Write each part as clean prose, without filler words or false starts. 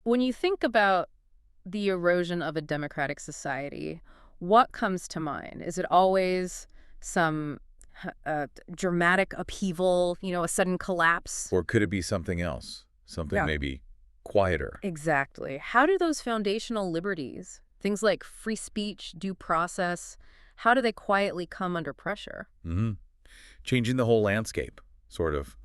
When you think about the erosion of a democratic society, what comes to mind? Is it always some dramatic upheaval, a sudden collapse? Or could it be something else? Something Yeah. maybe quieter? Exactly. How do those foundational liberties, things like free speech, due process, how do they quietly come under pressure? hmm Changing the whole landscape, sort of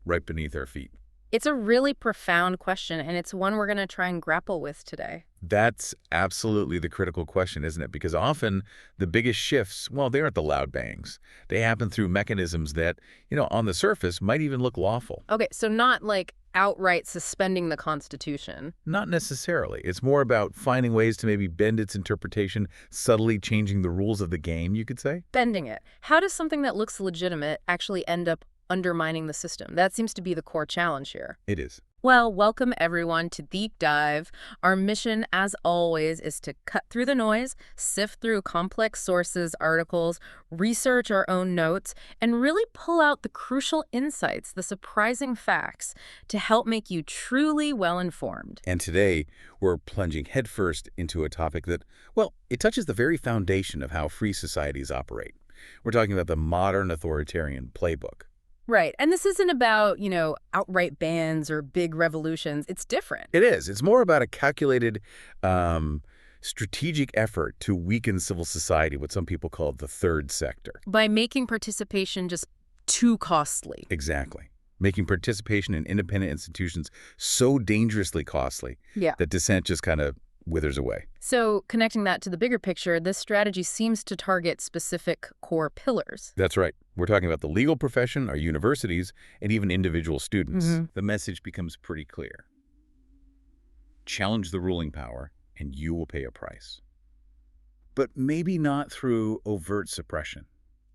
right beneath our feet. It's a really profound question, and it's one we're going to try and grapple with today. That's absolutely the critical question, isn't it? Because often the biggest shifts, well, they aren't the loud bangs. They happen through mechanisms that, on the surface might even look lawful. Okay, so not like outright suspending the Constitution. Not necessarily. It's more about finding ways to maybe bend its interpretation, subtly changing the rules of the game, you could say. Bending it. How does something that looks legitimate actually end up undermining the system? That seems to be the core challenge here. It is. Well, welcome everyone to Deep Dive. Our mission, as always, is to cut through the noise, sift through complex sources, articles, research our own notes, and really pull out the crucial insights, the surprising facts, to help make you truly well-informed. And today, we're plunging headfirst into a topic that, well, it touches the very foundation of how free societies operate. We're talking about the modern authoritarian playbook. Right. And this isn't about, outright bans or big revolutions. It's different. It is. It's more about a calculated, strategic effort to weaken civil society, what some people call the third sector. By making participation just too costly. Exactly. Making participation in independent institutions so dangerously costly that dissent just kind of withers away. So connecting that to the bigger picture, this strategy seems to target specific core pillars. That's right. We're talking about the legal profession, our universities, and even individual students. The message becomes pretty clear. Challenge the ruling power, and you will pay a price. But maybe not through overt suppression.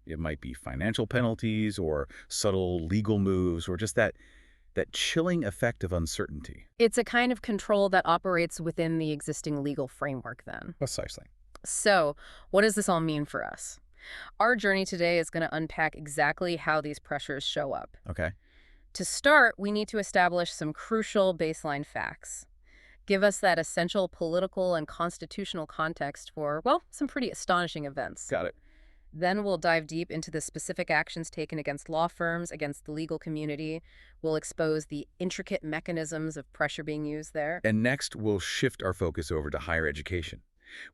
It might be financial penalties or subtle legal moves or just that chilling effect of uncertainty. It's a kind of control that operates within the existing legal framework then. Precisely. So, what does this all mean for us? Our journey today is going to unpack exactly how these pressures show up. Okay. To start, we need to establish some crucial baseline facts. Give us that essential political and constitutional context for, well, some pretty astonishing events. Got it. Then we'll dive deep into the specific actions taken against law firms, against the legal community. We'll expose the intricate mechanisms of pressure being used there. And next, we'll shift our focus over to higher education.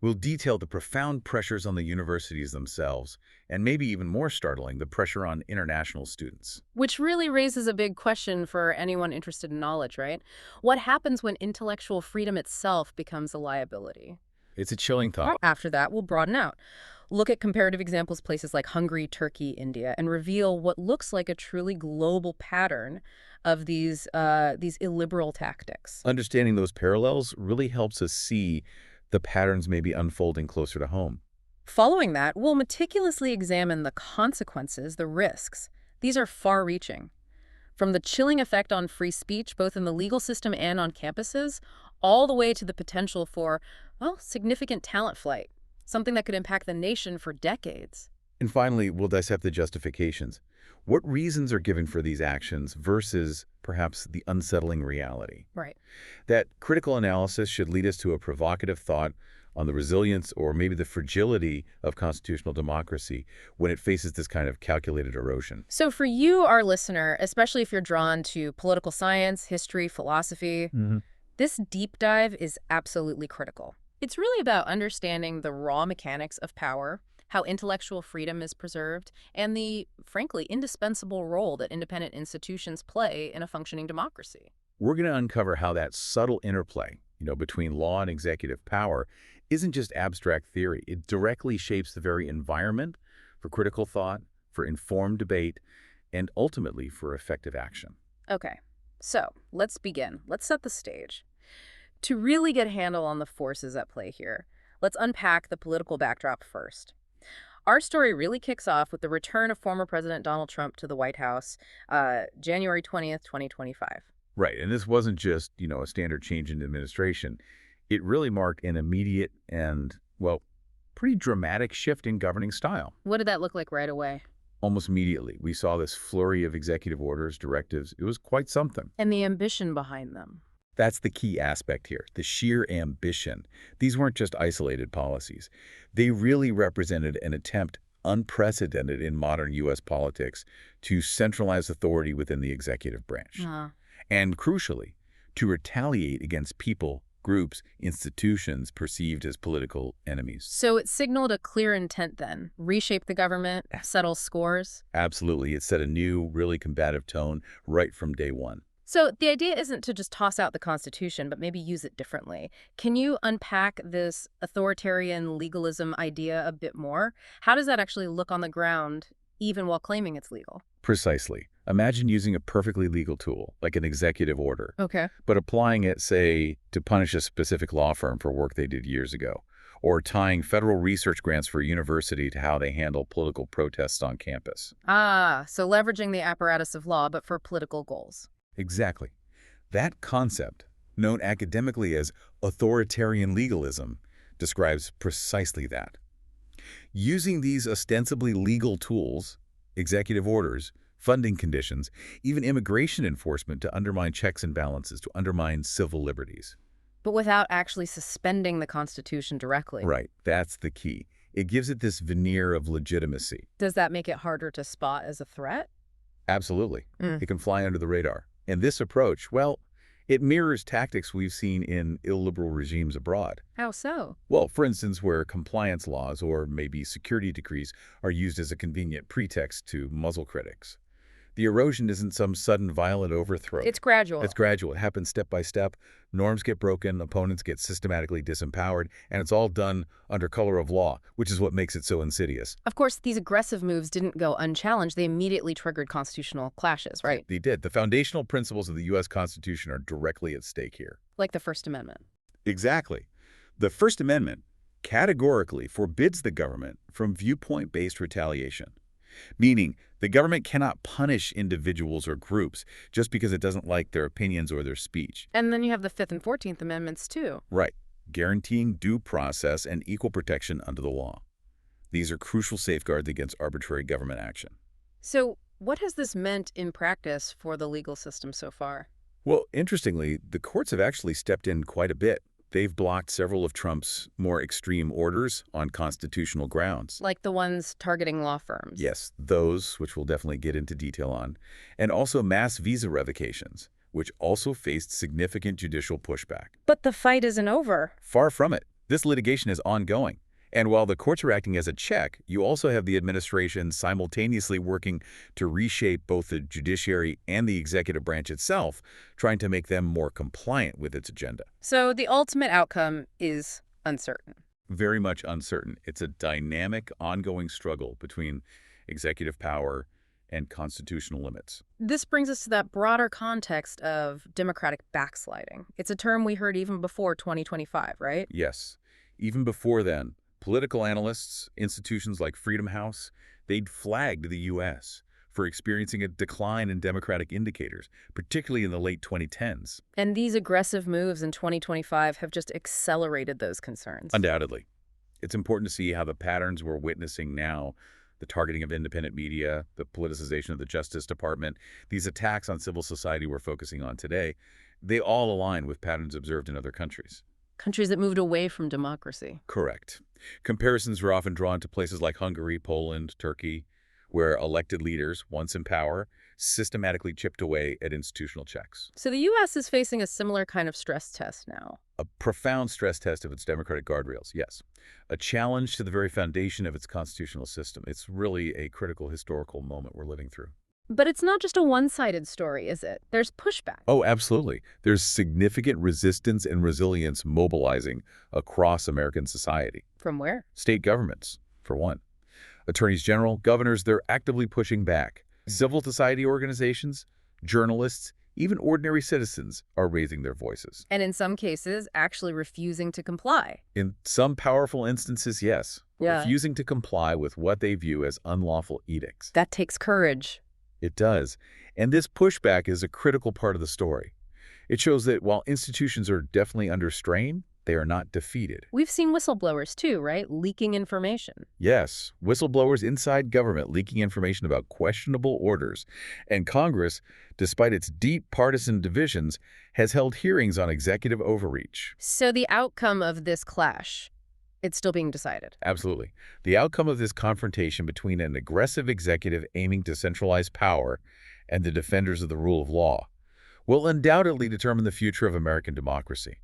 We'll detail the profound pressures on the universities themselves, and maybe even more startling, the pressure on international students. Which really raises a big question for anyone interested in knowledge, right? What happens when intellectual freedom itself becomes a liability? It's a chilling thought. After that, we'll broaden out. Look at comparative examples, places like Hungary, Turkey, India, and reveal what looks like a truly global pattern of these illiberal tactics. Understanding those parallels really helps us see the patterns maybe unfolding closer to home. Following that, we'll meticulously examine the consequences, the risks. These are far-reaching. From the chilling effect on free speech, both in the legal system and on campuses, all the way to the potential for, well, significant talent flight, something that could impact the nation for decades. And finally, we'll dissect the justifications. What reasons are given for these actions versus perhaps the unsettling reality? Right. That critical analysis should lead us to a provocative thought on the resilience or maybe the fragility of constitutional democracy when it faces this kind of calculated erosion. So for you, our listener, especially if you're drawn to political science, history, philosophy, this deep dive is absolutely critical. It's really about understanding the raw mechanics of power, how intellectual freedom is preserved, and the, frankly, indispensable role that independent institutions play in a functioning democracy. We're going to uncover how that subtle interplay, between law and executive power isn't just abstract theory. It directly shapes the very environment for critical thought, for informed debate, and ultimately for effective action. Okay, so let's begin. Let's set the stage. To really get a handle on the forces at play here, let's unpack the political backdrop first. Our story really kicks off with the return of former President Donald Trump to the White House, January 20th, 2025. Right, and this wasn't just, a standard change in administration. It really marked an immediate and, well, pretty dramatic shift in governing style. What did that look like right away? Almost immediately, we saw this flurry of executive orders, directives. It was quite something. And the ambition behind them. That's the key aspect here, the sheer ambition. These weren't just isolated policies. They really represented an attempt, unprecedented in modern U.S. politics, to centralize authority within the executive branch. And crucially, to retaliate against people, groups, institutions perceived as political enemies. So it signaled a clear intent then, reshape the government, settle scores? Absolutely. It set a new, really combative tone right from day one. So the idea isn't to just toss out the Constitution, but maybe use it differently. Can you unpack this authoritarian legalism idea a bit more? How does that actually look on the ground, even while claiming it's legal? Precisely. Imagine using a perfectly legal tool, like an executive order, Okay. but applying it, say, to punish a specific law firm for work they did years ago, or tying federal research grants for a university to how they handle political protests on campus. So leveraging the apparatus of law, but for political goals. Exactly. That concept, known academically as authoritarian legalism, describes precisely that. Using these ostensibly legal tools, executive orders, funding conditions, even immigration enforcement to undermine checks and balances, to undermine civil liberties. But without actually suspending the Constitution directly. Right, that's the key. It gives it this veneer of legitimacy. Does that make it harder to spot as a threat? Absolutely. It can fly under the radar. And this approach, well, it mirrors tactics we've seen in illiberal regimes abroad. How so? Well, for instance, where compliance laws or maybe security decrees are used as a convenient pretext to muzzle critics. The erosion isn't some sudden violent overthrow. It's gradual. It's gradual. It happens step by step. Norms get broken, opponents get systematically disempowered, and it's all done under color of law, which is what makes it so insidious. Of course, these aggressive moves didn't go unchallenged. They immediately triggered constitutional clashes, right? They did. The foundational principles of the U.S. Constitution are directly at stake here. Like the First Amendment. Exactly. The First Amendment categorically forbids the government from viewpoint-based retaliation, meaning the government cannot punish individuals or groups just because it doesn't like their opinions or their speech. And then you have the Fifth and 14th Amendments, too. Right, guaranteeing due process and equal protection under the law. These are crucial safeguards against arbitrary government action. So what has this meant in practice for the legal system so far? Well, interestingly, the courts have actually stepped in quite a bit. They've blocked several of Trump's more extreme orders on constitutional grounds. Like the ones targeting law firms? Yes, those, which we'll definitely get into detail on, and also mass visa revocations, which also faced significant judicial pushback. But the fight isn't over. Far from it. This litigation is ongoing. And while the courts are acting as a check, you also have the administration simultaneously working to reshape both the judiciary and the executive branch itself, trying to make them more compliant with its agenda. So the ultimate outcome is uncertain. Very much uncertain. It's a dynamic, ongoing struggle between executive power and constitutional limits. This brings us to that broader context of democratic backsliding. It's a term we heard even before 2025, right? Yes. Even before then, political analysts, institutions like Freedom House, they'd flagged the U.S. for experiencing a decline in democratic indicators, particularly in the late 2010s. And these aggressive moves in 2025 have just accelerated those concerns. Undoubtedly. It's important to see how the patterns we're witnessing now, the targeting of independent media, the politicization of the Justice Department, these attacks on civil society we're focusing on today, they all align with patterns observed in other countries. Countries that moved away from democracy. Correct. Comparisons are often drawn to places like Hungary, Poland, Turkey, where elected leaders, once in power, systematically chipped away at institutional checks. So the U.S. is facing a similar kind of stress test now. A profound stress test of its democratic guardrails, yes. A challenge to the very foundation of its constitutional system. It's really a critical historical moment we're living through. But it's not just a one-sided story, is it? There's pushback. Oh, absolutely. There's significant resistance and resilience mobilizing across American society. From where? State governments, for one. Attorneys general, governors, they're actively pushing back. Civil society organizations, journalists, even ordinary citizens are raising their voices. And in some cases, actually refusing to comply. In some powerful instances, yes. Yeah. Refusing to comply with what they view as unlawful edicts. That takes courage. It does. And this pushback is a critical part of the story. It shows that while institutions are definitely under strain, They are not defeated. We've seen whistleblowers too, right? Leaking information. Yes, whistleblowers inside government leaking information about questionable orders. And Congress, despite its deep partisan divisions, has held hearings on executive overreach. So the outcome of this clash, it's still being decided. Absolutely. The outcome of this confrontation between an aggressive executive aiming to centralize power and the defenders of the rule of law will undoubtedly determine the future of American democracy.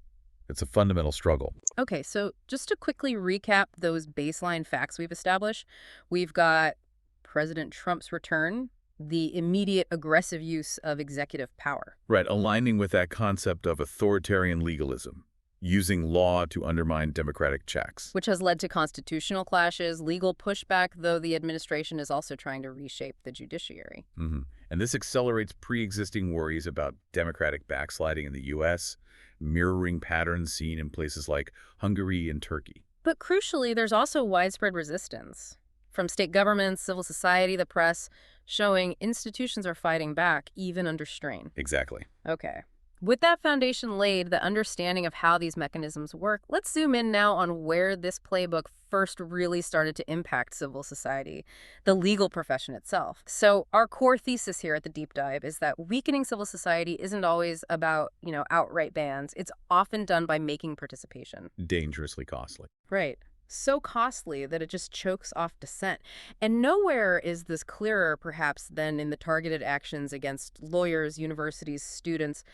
It's a fundamental struggle. Okay, so just to quickly recap those baseline facts we've established, we've got President Trump's return, the immediate aggressive use of executive power. Right, aligning with that concept of authoritarian legalism, using law to undermine democratic checks. Which has led to constitutional clashes, legal pushback, though the administration is also trying to reshape the judiciary. And this accelerates pre-existing worries about democratic backsliding in the U.S., mirroring patterns seen in places like Hungary and Turkey. But crucially, there's also widespread resistance from state governments, civil society, the press, showing institutions are fighting back, even under strain. Exactly. Okay. With that foundation laid, the understanding of how these mechanisms work, let's zoom in now on where this playbook first really started to impact civil society, the legal profession itself. So our core thesis here at the Deep Dive is that weakening civil society isn't always about, outright bans. It's often done by making participation Dangerously costly. right. So costly that it just chokes off dissent. And nowhere is this clearer, perhaps, than in the targeted actions against lawyers, universities, students.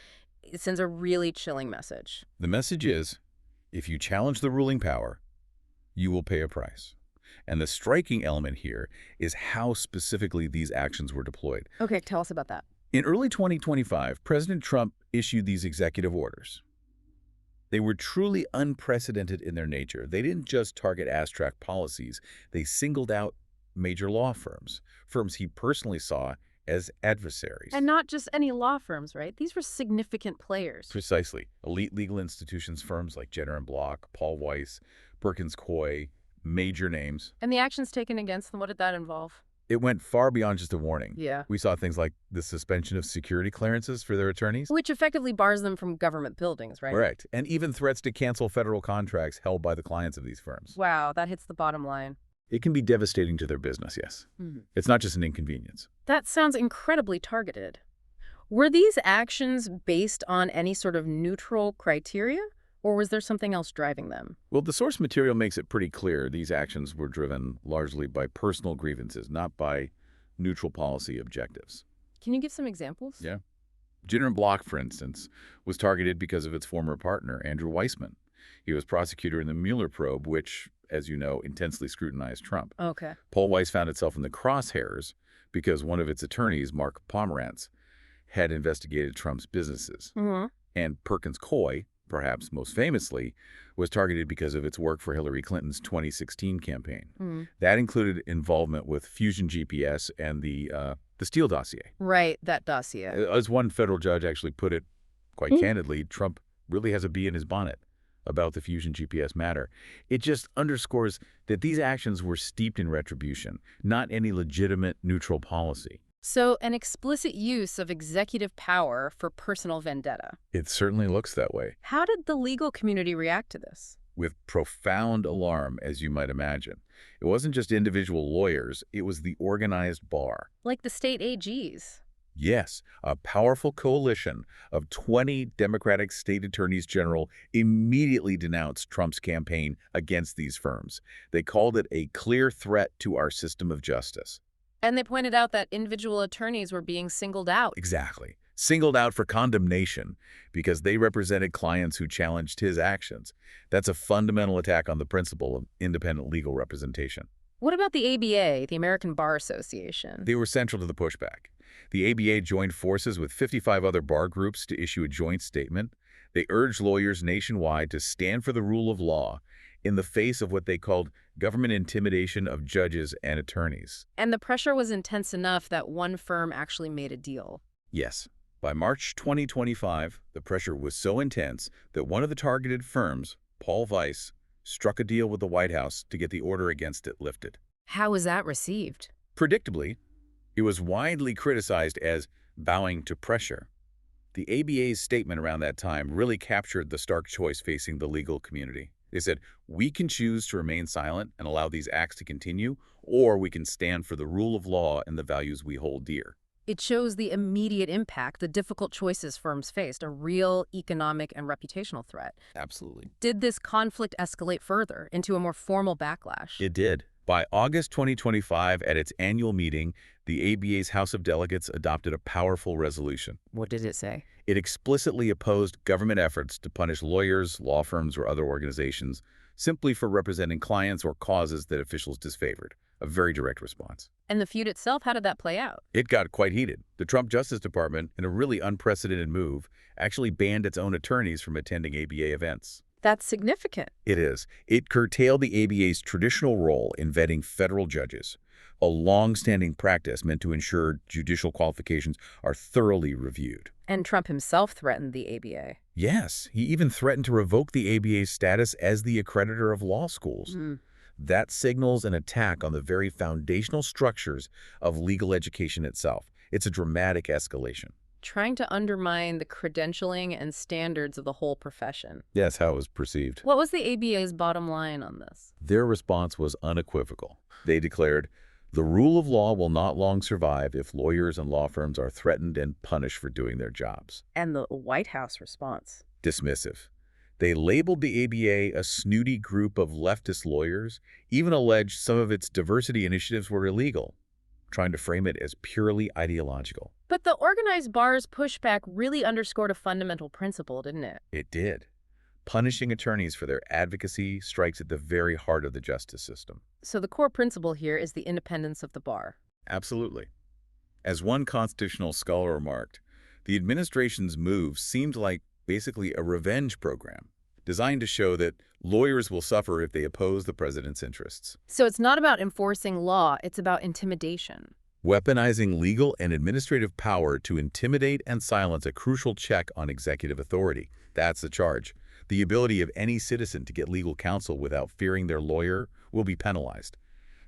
It sends a really chilling message. The message is, if you challenge the ruling power, you will pay a price. And the striking element here is how specifically these actions were deployed. Okay, tell us about that. In early 2025, President Trump issued these executive orders. They were truly unprecedented in their nature. They didn't just target abstract policies. They singled out major law firms he personally saw as adversaries. And not just any law firms, right? These were significant players. Precisely. Elite legal institutions, firms like Jenner & Block, Paul Weiss, Perkins Coie, major names. And the actions taken against them, what did that involve? It went far beyond just a warning. Yeah. We saw things like the suspension of security clearances for their attorneys. Which effectively bars them from government buildings, right? Correct. And even threats to cancel federal contracts held by the clients of these firms. Wow, that hits the bottom line. It can be devastating to their business, yes. It's not just an inconvenience. That sounds incredibly targeted. Were these actions based on any sort of neutral criteria, or was there something else driving them? Well, the source material makes it pretty clear these actions were driven largely by personal grievances, not by neutral policy objectives. Can you give some examples? Yeah. Jenner & Block, for instance, was targeted because of its former partner, Andrew Weissman. He was prosecutor in the Mueller probe, which, as you know, intensely scrutinized Trump. Okay. Paul Weiss found itself in the crosshairs because one of its attorneys, Mark Pomerantz, had investigated Trump's businesses. And Perkins Coie, perhaps most famously, was targeted because of its work for Hillary Clinton's 2016 campaign. That included involvement with Fusion GPS and the Steele dossier. Right, that dossier. As one federal judge actually put it quite candidly, Trump really has a bee in his bonnet about the Fusion GPS matter. It just underscores that these actions were steeped in retribution, not any legitimate neutral policy. So an explicit use of executive power for personal vendetta. It certainly looks that way. How did the legal community react to this? With profound alarm, as you might imagine. It wasn't just individual lawyers, it was the organized bar. Like the state AGs. Yes, a powerful coalition of 20 Democratic state attorneys general immediately denounced Trump's campaign against these firms. They called it a clear threat to our system of justice. And they pointed out that individual attorneys were being singled out. Exactly. Singled out for condemnation because they represented clients who challenged his actions. That's a fundamental attack on the principle of independent legal representation. What about the ABA, the American Bar Association? They were central to the pushback. The ABA joined forces with 55 other bar groups to issue a joint statement. They urged lawyers nationwide to stand for the rule of law in the face of what they called government intimidation of judges and attorneys. And the pressure was intense enough that one firm actually made a deal. Yes. By March 2025, the pressure was so intense that one of the targeted firms, Paul Weiss, struck a deal with the White House to get the order against it lifted. How was that received? Predictably, it was widely criticized as bowing to pressure. The ABA's statement around that time really captured the stark choice facing the legal community. They said, we can choose to remain silent and allow these acts to continue, or we can stand for the rule of law and the values we hold dear. It shows the immediate impact, the difficult choices firms faced, a real economic and reputational threat. Absolutely. Did this conflict escalate further into a more formal backlash? It did. By August 2025, at its annual meeting, the ABA's House of Delegates adopted a powerful resolution. What did it say? It explicitly opposed government efforts to punish lawyers, law firms, or other organizations simply for representing clients or causes that officials disfavored. A very direct response. And the feud itself, how did that play out? It got quite heated. The Trump Justice Department, in a really unprecedented move, actually banned its own attorneys from attending ABA events. That's significant. It is. It curtailed the ABA's traditional role in vetting federal judges, a long-standing practice meant to ensure judicial qualifications are thoroughly reviewed. And Trump himself threatened the ABA. Yes, he even threatened to revoke the ABA's status as the accreditor of law schools. That signals an attack on the very foundational structures of legal education itself. It's a dramatic escalation. Trying to undermine the credentialing and standards of the whole profession. Yes, how it was perceived. What was the ABA's bottom line on this? Their response was unequivocal. They declared, the rule of law will not long survive if lawyers and law firms are threatened and punished for doing their jobs. And the White House response? Dismissive. They labeled the ABA a snooty group of leftist lawyers, even alleged some of its diversity initiatives were illegal, trying to frame it as purely ideological. But the organized bar's pushback really underscored a fundamental principle, didn't it? It did. Punishing attorneys for their advocacy strikes at the very heart of the justice system. So the core principle here is the independence of the bar. Absolutely. As one constitutional scholar remarked, the administration's move seemed like basically a revenge program designed to show that lawyers will suffer if they oppose the president's interests. So it's not about enforcing law, it's about intimidation. Weaponizing legal and administrative power to intimidate and silence a crucial check on executive authority. That's the charge. The ability of any citizen to get legal counsel without fearing their lawyer will be penalized.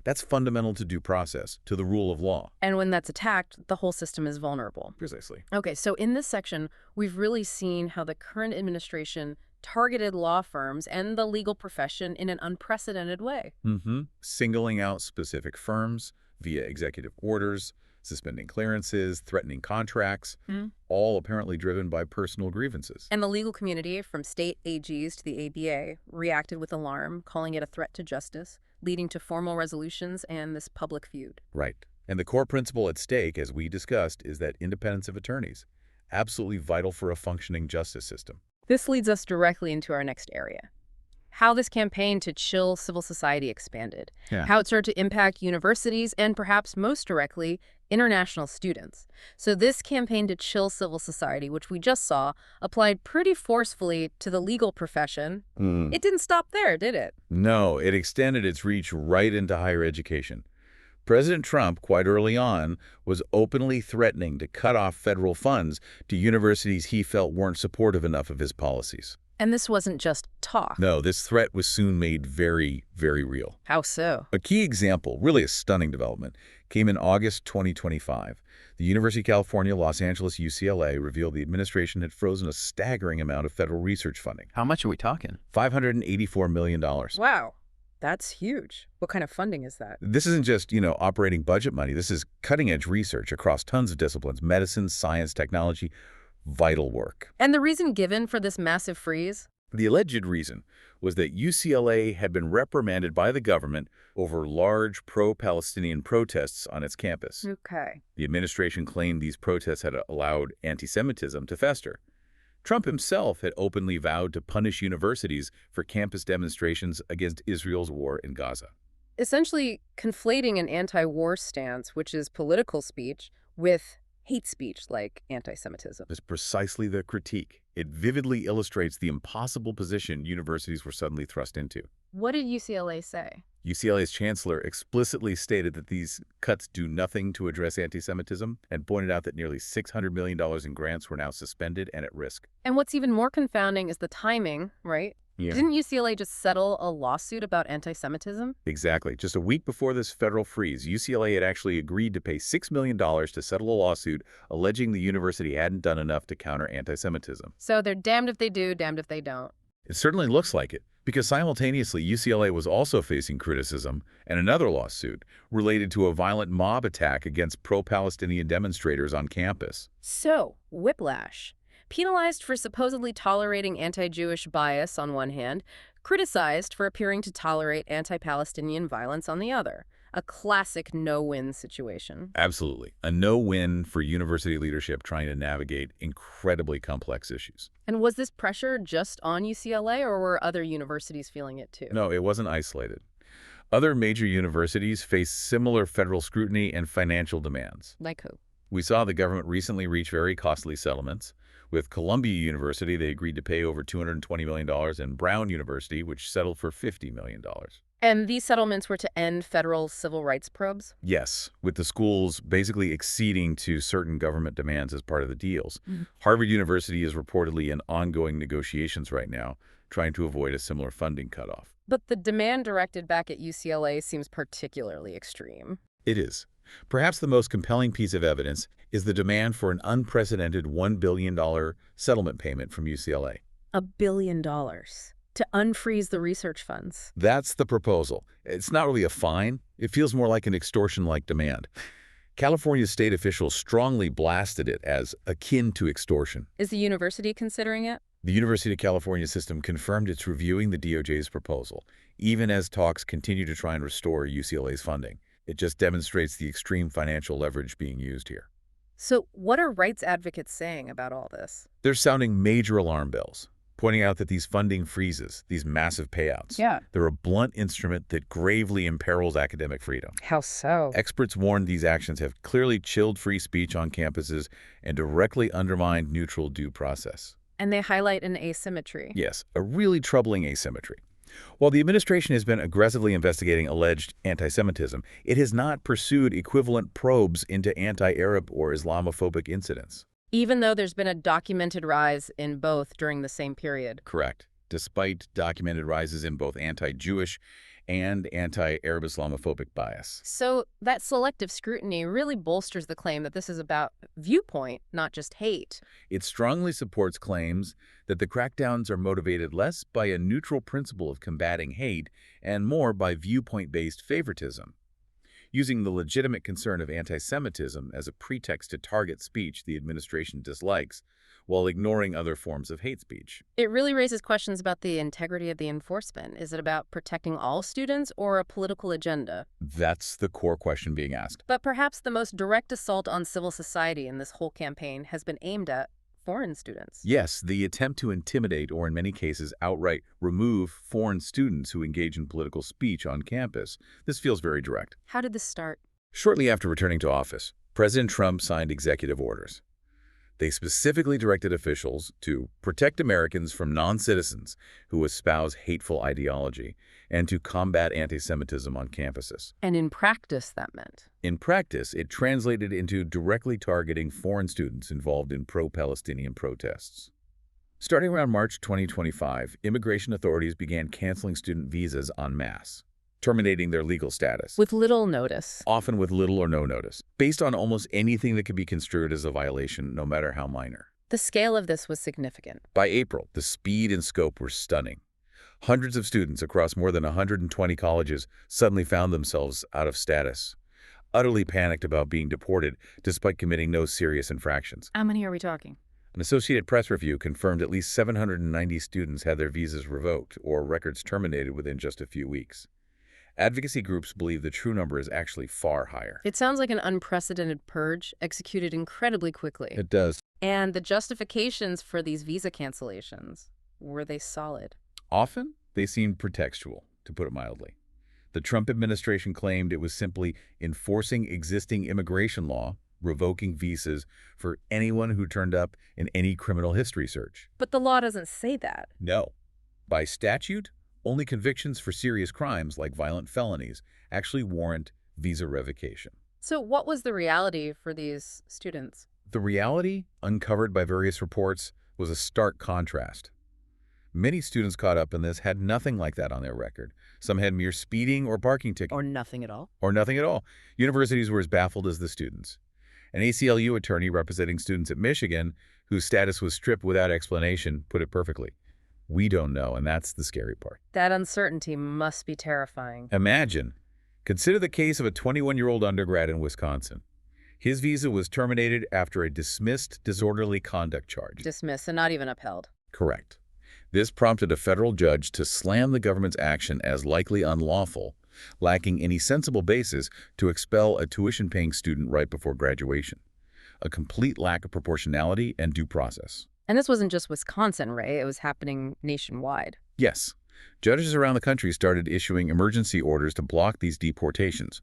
That's fundamental to due process, to the rule of law. And when that's attacked, the whole system is vulnerable. Precisely. Okay, so in this section, we've really seen how the current administration targeted law firms and the legal profession in an unprecedented way. Singling out specific firms via executive orders, suspending clearances, threatening contracts, all apparently driven by personal grievances. And the legal community, from state AGs to the ABA, reacted with alarm, calling it a threat to justice, leading to formal resolutions and this public feud. Right. And the core principle at stake, as we discussed, is that independence of attorneys, absolutely vital for a functioning justice system. This leads us directly into our next area. How this campaign to chill civil society expanded. How it started to impact universities and perhaps most directly, international students. So this campaign to chill civil society, which we just saw, applied pretty forcefully to the legal profession. It didn't stop there, did it? No, it extended its reach right into higher education. President Trump, quite early on, was openly threatening to cut off federal funds to universities he felt weren't supportive enough of his policies. And this wasn't just talk. No, this threat was soon made very, very real. How so? A key example, really a stunning development, came in August 2025. The University of California, Los Angeles, UCLA revealed the administration had frozen a staggering amount of federal research funding. How much are we talking? $584 million. Wow. That's huge. What kind of funding is that? This isn't just, operating budget money. This is cutting-edge research across tons of disciplines, medicine, science, technology, vital work. And the reason given for this massive freeze? The alleged reason was that UCLA had been reprimanded by the government over large pro-Palestinian protests on its campus. Okay. The administration claimed these protests had allowed anti-Semitism to fester. Trump himself had openly vowed to punish universities for campus demonstrations against Israel's war in Gaza. Essentially conflating an anti-war stance, which is political speech, with hate speech like anti-Semitism. That's precisely the critique. It vividly illustrates the impossible position universities were suddenly thrust into. What did UCLA say? UCLA's chancellor explicitly stated that these cuts do nothing to address anti-Semitism and pointed out that nearly $600 million in grants were now suspended and at risk. And what's even more confounding is the timing, right? Yeah. Didn't UCLA just settle a lawsuit about anti-Semitism? Exactly. Just a week before this federal freeze, UCLA had actually agreed to pay $6 million to settle a lawsuit alleging the university hadn't done enough to counter anti-Semitism. So they're damned if they do, damned if they don't. It certainly looks like it, because simultaneously UCLA was also facing criticism and another lawsuit related to a violent mob attack against pro-Palestinian demonstrators on campus. So, whiplash. Penalized for supposedly tolerating anti-Jewish bias on one hand, criticized for appearing to tolerate anti-Palestinian violence on the other. A classic no-win situation. Absolutely. A no-win for university leadership trying to navigate incredibly complex issues. And was this pressure just on UCLA, or were other universities feeling it too? No, it wasn't isolated. Other major universities face similar federal scrutiny and financial demands. Like who? We saw the government recently reach very costly settlements. With Columbia University, they agreed to pay over $220 million, and Brown University, which settled for $50 million. And these settlements were to end federal civil rights probes? Yes, with the schools basically acceding to certain government demands as part of the deals. Mhm. Harvard University is reportedly in ongoing negotiations right now, trying to avoid a similar funding cutoff. But the demand directed back at UCLA seems particularly extreme. It is. Perhaps the most compelling piece of evidence is the demand for an unprecedented $1 billion settlement payment from UCLA. $1 billion to unfreeze the research funds. That's the proposal. It's not really a fine. It feels more like an extortion-like demand. California state officials strongly blasted it as akin to extortion. Is the university considering it? The University of California system confirmed it's reviewing the DOJ's proposal, even as talks continue to try and restore UCLA's funding. It just demonstrates the extreme financial leverage being used here. So what are rights advocates saying about all this? They're sounding major alarm bells, pointing out that these funding freezes, these massive payouts, they're a blunt instrument that gravely imperils academic freedom. How so? Experts warn these actions have clearly chilled free speech on campuses and directly undermined neutral due process. And they highlight an asymmetry. Yes, a really troubling asymmetry. While the administration has been aggressively investigating alleged anti-Semitism, it has not pursued equivalent probes into anti-Arab or Islamophobic incidents. Even though there's been a documented rise in both during the same period. Correct. Despite documented rises in both anti-Jewish and anti-Arab Islamophobic bias. So that selective scrutiny really bolsters the claim that this is about viewpoint, not just hate. It strongly supports claims that the crackdowns are motivated less by a neutral principle of combating hate and more by viewpoint-based favoritism, using the legitimate concern of anti-Semitism as a pretext to target speech the administration dislikes, while ignoring other forms of hate speech. It really raises questions about the integrity of the enforcement. Is it about protecting all students or a political agenda? That's the core question being asked. But perhaps the most direct assault on civil society in this whole campaign has been aimed at foreign students. Yes, the attempt to intimidate or in many cases outright remove foreign students who engage in political speech on campus. This feels very direct. How did this start? Shortly after returning to office, President Trump signed executive orders. They specifically directed officials to protect Americans from non-citizens who espouse hateful ideology and to combat anti-Semitism on campuses. And in practice, that meant? In practice, it translated into directly targeting foreign students involved in pro-Palestinian protests. Starting around March 2025, immigration authorities began canceling student visas en masse, terminating their legal status. With little notice. Often with little or no notice, based on almost anything that could be construed as a violation, no matter how minor. The scale of this was significant. By April, the speed and scope were stunning. Hundreds of students across more than 120 colleges suddenly found themselves out of status, utterly panicked about being deported despite committing no serious infractions. How many are we talking? An Associated Press review confirmed at least 790 students had their visas revoked or records terminated within just a few weeks. Advocacy groups believe the true number is actually far higher. It sounds like an unprecedented purge executed incredibly quickly. It does. And the justifications for these visa cancellations, were they solid? Often, they seemed pretextual, to put it mildly. The Trump administration claimed it was simply enforcing existing immigration law, revoking visas for anyone who turned up in any criminal history search. But the law doesn't say that. No. By statute, only convictions for serious crimes like violent felonies actually warrant visa revocation. So what was the reality for these students? The reality, uncovered by various reports, was a stark contrast. Many students caught up in this had nothing like that on their record. Some had mere speeding or parking tickets. Or nothing at all. Or nothing at all. Universities were as baffled as the students. An ACLU attorney representing students at Michigan, whose status was stripped without explanation, put it perfectly. We don't know, and that's the scary part. That uncertainty must be terrifying. Imagine. Consider the case of a 21-year-old undergrad in Wisconsin. His visa was terminated after a dismissed disorderly conduct charge. Dismissed and not even upheld. Correct. This prompted a federal judge to slam the government's action as likely unlawful, lacking any sensible basis to expel a tuition-paying student right before graduation. A complete lack of proportionality and due process. And this wasn't just Wisconsin, right? It was happening nationwide. Yes. Judges around the country started issuing emergency orders to block these deportations.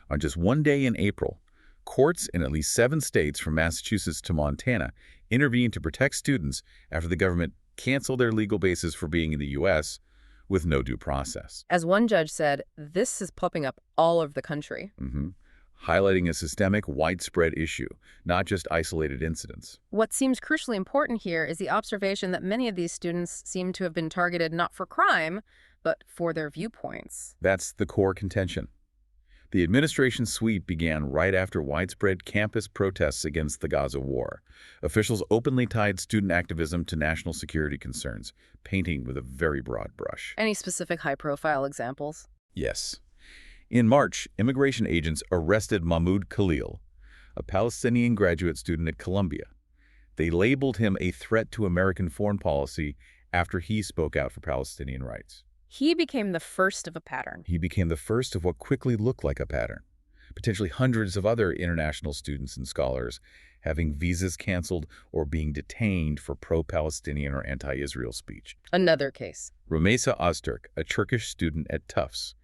On just one day in April, courts in at least 7 states from Massachusetts to Montana intervened to protect students after the government canceled their legal basis for being in the U.S. with no due process. As one judge said, this is popping up all over the country. Highlighting a systemic, widespread issue, not just isolated incidents. What seems crucially important here is the observation that many of these students seem to have been targeted not for crime, but for their viewpoints. That's the core contention. The administration's sweep began right after widespread campus protests against the Gaza war. Officials openly tied student activism to national security concerns, painting with a very broad brush. Any specific high-profile examples? Yes. In March, immigration agents arrested Mahmoud Khalil, a Palestinian graduate student at Columbia. They labeled him a threat to American foreign policy after he spoke out for Palestinian rights. He became the first of a pattern. He became the first of what quickly looked like a pattern. Potentially hundreds of other international students and scholars having visas canceled or being detained for pro-Palestinian or anti-Israel speech. Another case. Rumeysa Öztürk, a Turkish student at Tufts,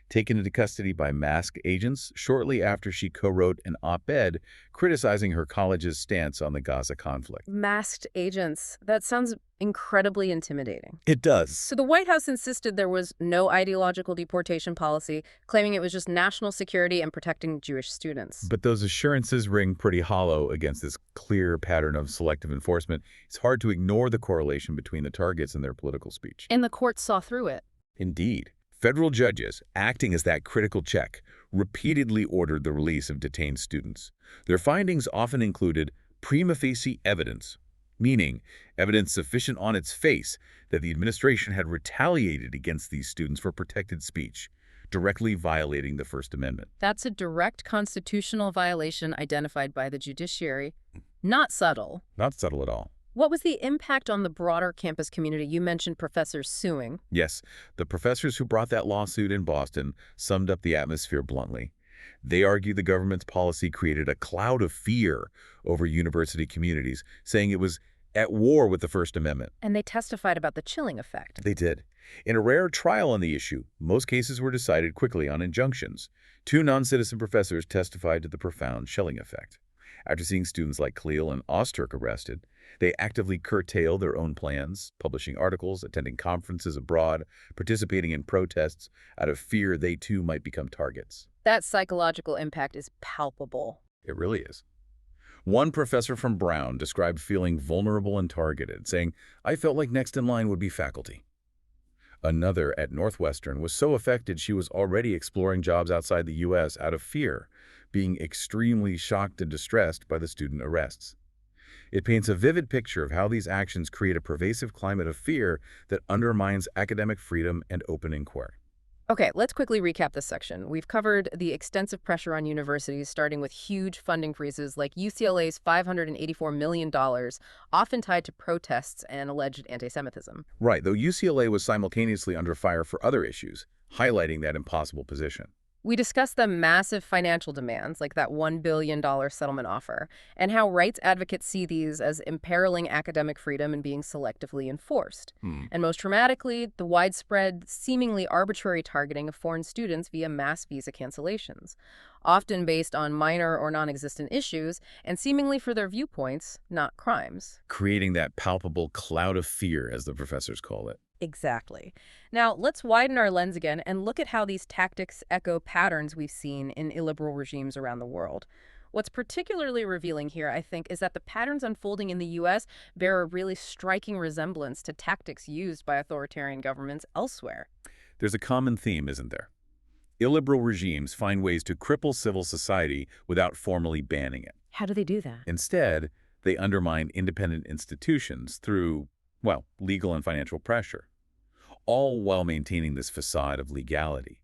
taken into custody by masked agents shortly after she co-wrote an op-ed criticizing her college's stance on the Gaza conflict. Masked agents. That sounds incredibly intimidating. It does. So the White House insisted there was no ideological deportation policy, claiming it was just national security and protecting Jewish students. But those assurances ring pretty hollow against this clear pattern of selective enforcement. It's hard to ignore the correlation between the targets and their political speech. And the court saw through it. Indeed. Federal judges, acting as that critical check, repeatedly ordered the release of detained students. Their findings often included prima facie evidence, meaning evidence sufficient on its face that the administration had retaliated against these students for protected speech, directly violating the First Amendment. That's a direct constitutional violation identified by the judiciary. Not subtle. Not subtle at all. What was the impact on the broader campus community? You mentioned professors suing. Yes, the professors who brought that lawsuit in Boston summed up the atmosphere bluntly. They argued the government's policy created a cloud of fear over university communities, saying it was at war with the First Amendment. And they testified about the chilling effect. They did. In a rare trial on the issue, most cases were decided quickly on injunctions. 2 non-citizen professors testified to the profound chilling effect. After seeing students like Khalil and Öztürk arrested, they actively curtailed their own plans, publishing articles, attending conferences abroad, participating in protests out of fear they too might become targets. That psychological impact is palpable. It really is. One professor from Brown described feeling vulnerable and targeted, saying, "I felt like next in line would be faculty." Another at Northwestern was so affected she was already exploring jobs outside the U.S. out of fear, being extremely shocked and distressed by the student arrests. It paints a vivid picture of how these actions create a pervasive climate of fear that undermines academic freedom and open inquiry. Okay, let's quickly recap this section. We've covered the extensive pressure on universities, starting with huge funding freezes like UCLA's $584 million, often tied to protests and alleged anti-Semitism. Right, though UCLA was simultaneously under fire for other issues, highlighting that impossible position. We discussed the massive financial demands, like that $1 billion settlement offer, and how rights advocates see these as imperiling academic freedom and being selectively enforced. And most dramatically, the widespread, seemingly arbitrary targeting of foreign students via mass visa cancellations, often based on minor or non-existent issues, and seemingly for their viewpoints, not crimes. Creating that palpable cloud of fear, as the professors call it. Exactly. Now, let's widen our lens again and look at how these tactics echo patterns we've seen in illiberal regimes around the world. What's particularly revealing here, I think, is that the patterns unfolding in the U.S. bear a really striking resemblance to tactics used by authoritarian governments elsewhere. There's a common theme, isn't there? Illiberal regimes find ways to cripple civil society without formally banning it. How do they do that? Instead, they undermine independent institutions through, well, legal and financial pressure, all while maintaining this facade of legality.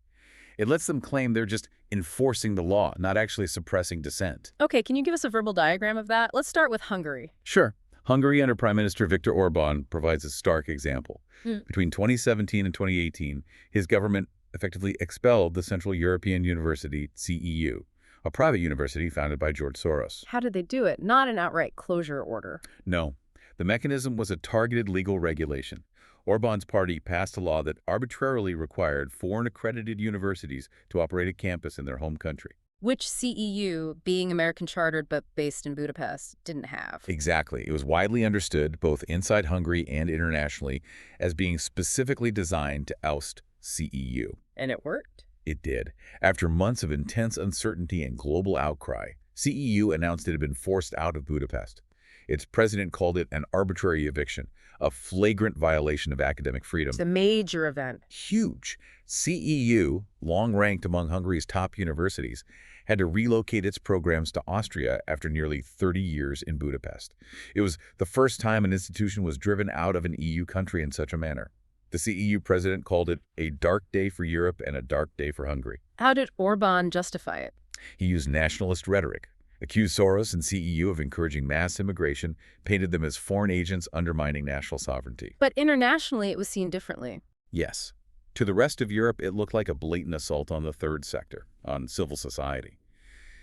It lets them claim they're just enforcing the law, not actually suppressing dissent. Okay, can you give us a verbal diagram of that? Let's start with Hungary. Sure. Hungary under Prime Minister Viktor Orban provides a stark example. Between 2017 and 2018, his government effectively expelled the Central European University, CEU, a private university founded by George Soros. How did they do it? Not an outright closure order. No, the mechanism was a targeted legal regulation. Orban's party passed a law that arbitrarily required foreign accredited universities to operate a campus in their home country. Which CEU, being American chartered but based in Budapest, didn't have. Exactly. It was widely understood, both inside Hungary and internationally, as being specifically designed to oust CEU. And it worked? It did. After months of intense uncertainty and global outcry, CEU announced it had been forced out of Budapest. Its president called it an arbitrary eviction, a flagrant violation of academic freedom. It's a major event. Huge. CEU, long ranked among Hungary's top universities, had to relocate its programs to Austria after nearly 30 years in Budapest. It was the first time an institution was driven out of an EU country in such a manner. The CEU president called it a dark day for Europe and a dark day for Hungary. How did Orban justify it? He used nationalist rhetoric, accused Soros and CEU of encouraging mass immigration, painted them as foreign agents undermining national sovereignty. But internationally, it was seen differently. Yes. To the rest of Europe, it looked like a blatant assault on the third sector, on civil society.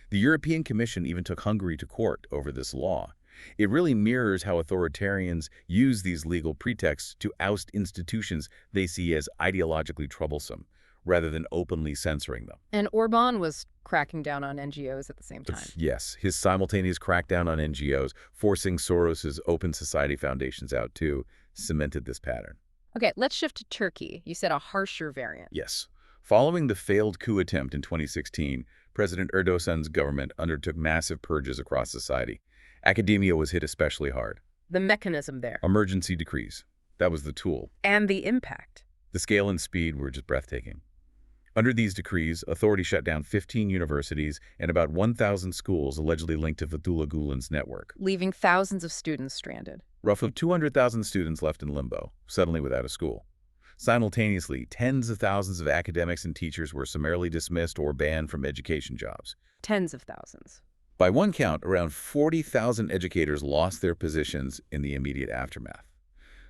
The European Commission even took Hungary to court over this law. It really mirrors how authoritarians use these legal pretexts to oust institutions they see as ideologically troublesome, rather than openly censoring them. And Orban was cracking down on NGOs at the same time. Yes, his simultaneous crackdown on NGOs, forcing Soros's Open Society Foundations out too, cemented this pattern. Okay, let's shift to Turkey. You said a harsher variant. Yes. Following the failed coup attempt in 2016, President Erdogan's government undertook massive purges across society. Academia was hit especially hard. The mechanism there. Emergency decrees. That was the tool. And the impact. The scale and speed were just breathtaking. Under these decrees, authorities shut down 15 universities and about 1,000 schools allegedly linked to Fethullah Gulen's network. Leaving thousands of students stranded. Roughly 200,000 students left in limbo, suddenly without a school. Simultaneously, tens of thousands of academics and teachers were summarily dismissed or banned from education jobs. Tens of thousands. By one count, around 40,000 educators lost their positions in the immediate aftermath.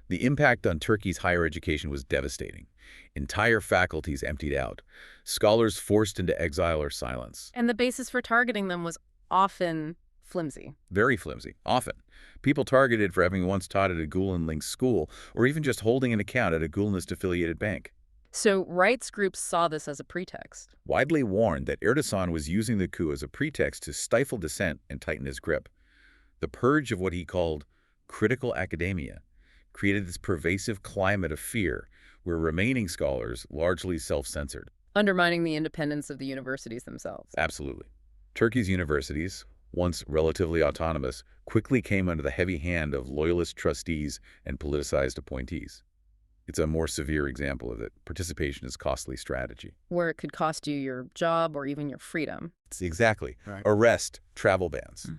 The impact on Turkey's higher education was devastating. Entire faculties emptied out, scholars forced into exile or silence. And the basis for targeting them was often flimsy. Very flimsy, often. People targeted for having once taught at a Gulen-linked school or even just holding an account at a Gulenist-affiliated bank. So rights groups saw this as a pretext. Widely warned that Erdogan was using the coup as a pretext to stifle dissent and tighten his grip. The purge of what he called critical academia created this pervasive climate of fear where remaining scholars largely self-censored. Undermining the independence of the universities themselves. Absolutely. Turkey's universities, once relatively autonomous, quickly came under the heavy hand of loyalist trustees and politicized appointees. It's a more severe example of it. Participation is costly strategy. Where it could cost you your job or even your freedom. Exactly. Right. Arrest, travel bans.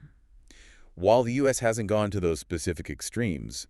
While the U.S. hasn't gone to those specific extremes,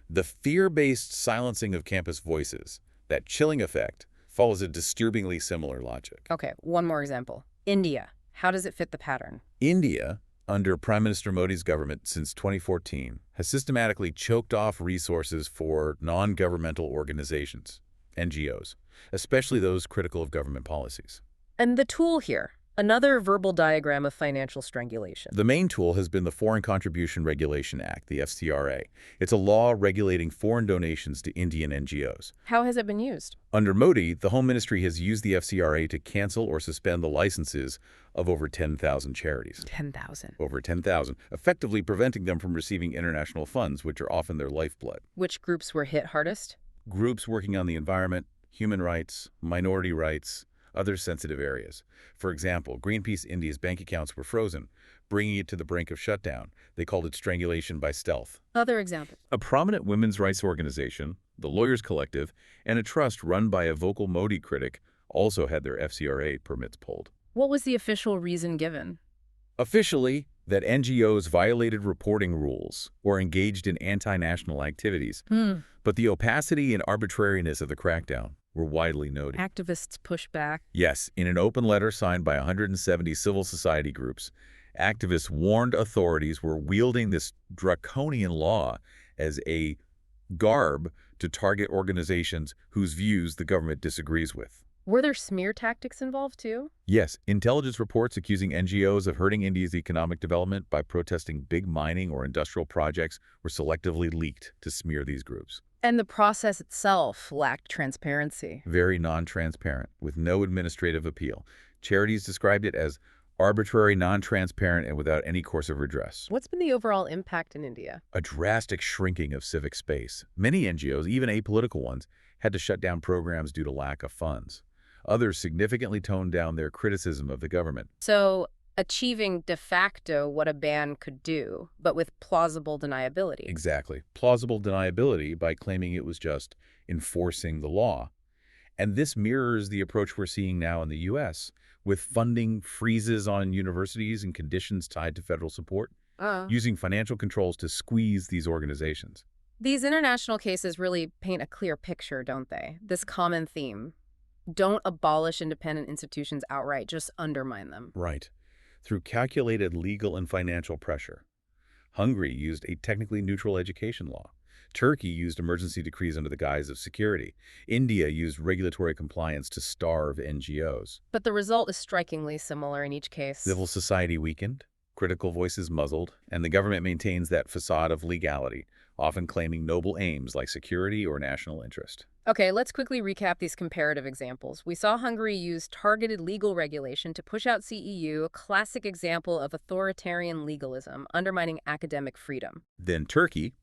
the fear-based silencing of campus voices, that chilling effect, follows a disturbingly similar logic. Okay, one more example. India. How does it fit the pattern? India, under Prime Minister Modi's government since 2014, has systematically choked off resources for non-governmental organizations, NGOs, especially those critical of government policies. And the tool here, another verbal diagram of financial strangulation. The main tool has been the Foreign Contribution Regulation Act, the FCRA. It's a law regulating foreign donations to Indian NGOs. How has it been used? Under Modi, the Home Ministry has used the FCRA to cancel or suspend the licenses of over 10,000 charities. 10,000. Over 10,000, effectively preventing them from receiving international funds, which are often their lifeblood. Which groups were hit hardest? Groups working on the environment, human rights, minority rights, other sensitive areas. For example, Greenpeace India's bank accounts were frozen, bringing it to the brink of shutdown. They called it strangulation by stealth. Other examples. A prominent women's rights organization, the Lawyers Collective, and a trust run by a vocal Modi critic also had their FCRA permits pulled. What was the official reason given? Officially, that NGOs violated reporting rules or engaged in anti-national activities. But the opacity and arbitrariness of the crackdown were widely noted. Activists pushed back. Yes, in an open letter signed by 170 civil society groups, activists warned authorities were wielding this draconian law as a garb to target organizations whose views the government disagrees with. Were there smear tactics involved too? Yes, intelligence reports accusing NGOs of hurting India's economic development by protesting big mining or industrial projects were selectively leaked to smear these groups. And the process itself lacked transparency. Very non-transparent, with no administrative appeal. Charities described it as arbitrary, non-transparent, and without any course of redress. What's been the overall impact in India? A drastic shrinking of civic space. Many NGOs, even apolitical ones, had to shut down programs due to lack of funds. Others significantly toned down their criticism of the government. So, achieving de facto what a ban could do, but with plausible deniability. Exactly. Plausible deniability by claiming it was just enforcing the law. And this mirrors the approach we're seeing now in the U.S., with funding freezes on universities and conditions tied to federal support, using financial controls to squeeze these organizations. These international cases really paint a clear picture, don't they? This common theme. Don't abolish independent institutions outright, just undermine them. Right. Through calculated legal and financial pressure. Hungary used a technically neutral education law. Turkey used emergency decrees under the guise of security. India used regulatory compliance to starve NGOs. But the result is strikingly similar in each case. Civil society weakened, critical voices muzzled, and the government maintains that facade of legality, often claiming noble aims like security or national interest. Okay, let's quickly recap these comparative examples. We saw Hungary use targeted legal regulation to push out CEU, a classic example of authoritarian legalism, undermining academic freedom. Then Turkey,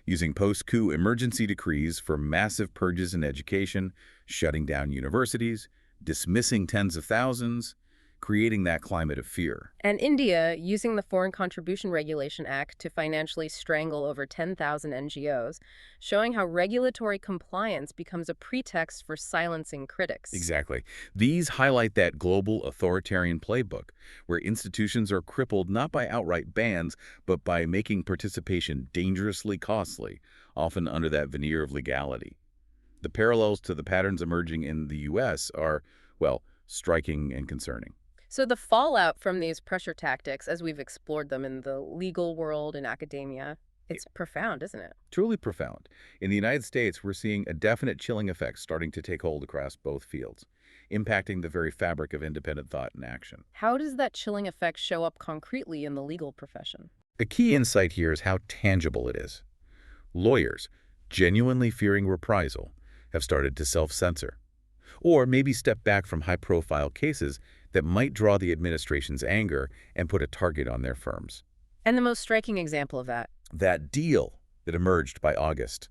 using post-coup emergency decrees for massive purges in education, shutting down universities, dismissing tens of thousands, creating that climate of fear. And India, using the Foreign Contribution Regulation Act to financially strangle over 10,000 NGOs, showing how regulatory compliance becomes a pretext for silencing critics. Exactly. These highlight that global authoritarian playbook, where institutions are crippled not by outright bans, but by making participation dangerously costly, often under that veneer of legality. The parallels to the patterns emerging in the U.S. are, well, striking and concerning. So the fallout from these pressure tactics, as we've explored them in the legal world and academia, it's profound, isn't it? Truly profound. In the United States, we're seeing a definite chilling effect starting to take hold across both fields, impacting the very fabric of independent thought and action. How does that chilling effect show up concretely in the legal profession? A key insight here is how tangible it is. Lawyers, genuinely fearing reprisal, have started to self-censor, or maybe step back from high-profile cases that might draw the administration's anger and put a target on their firms. And the most striking example of that? That deal that emerged by August,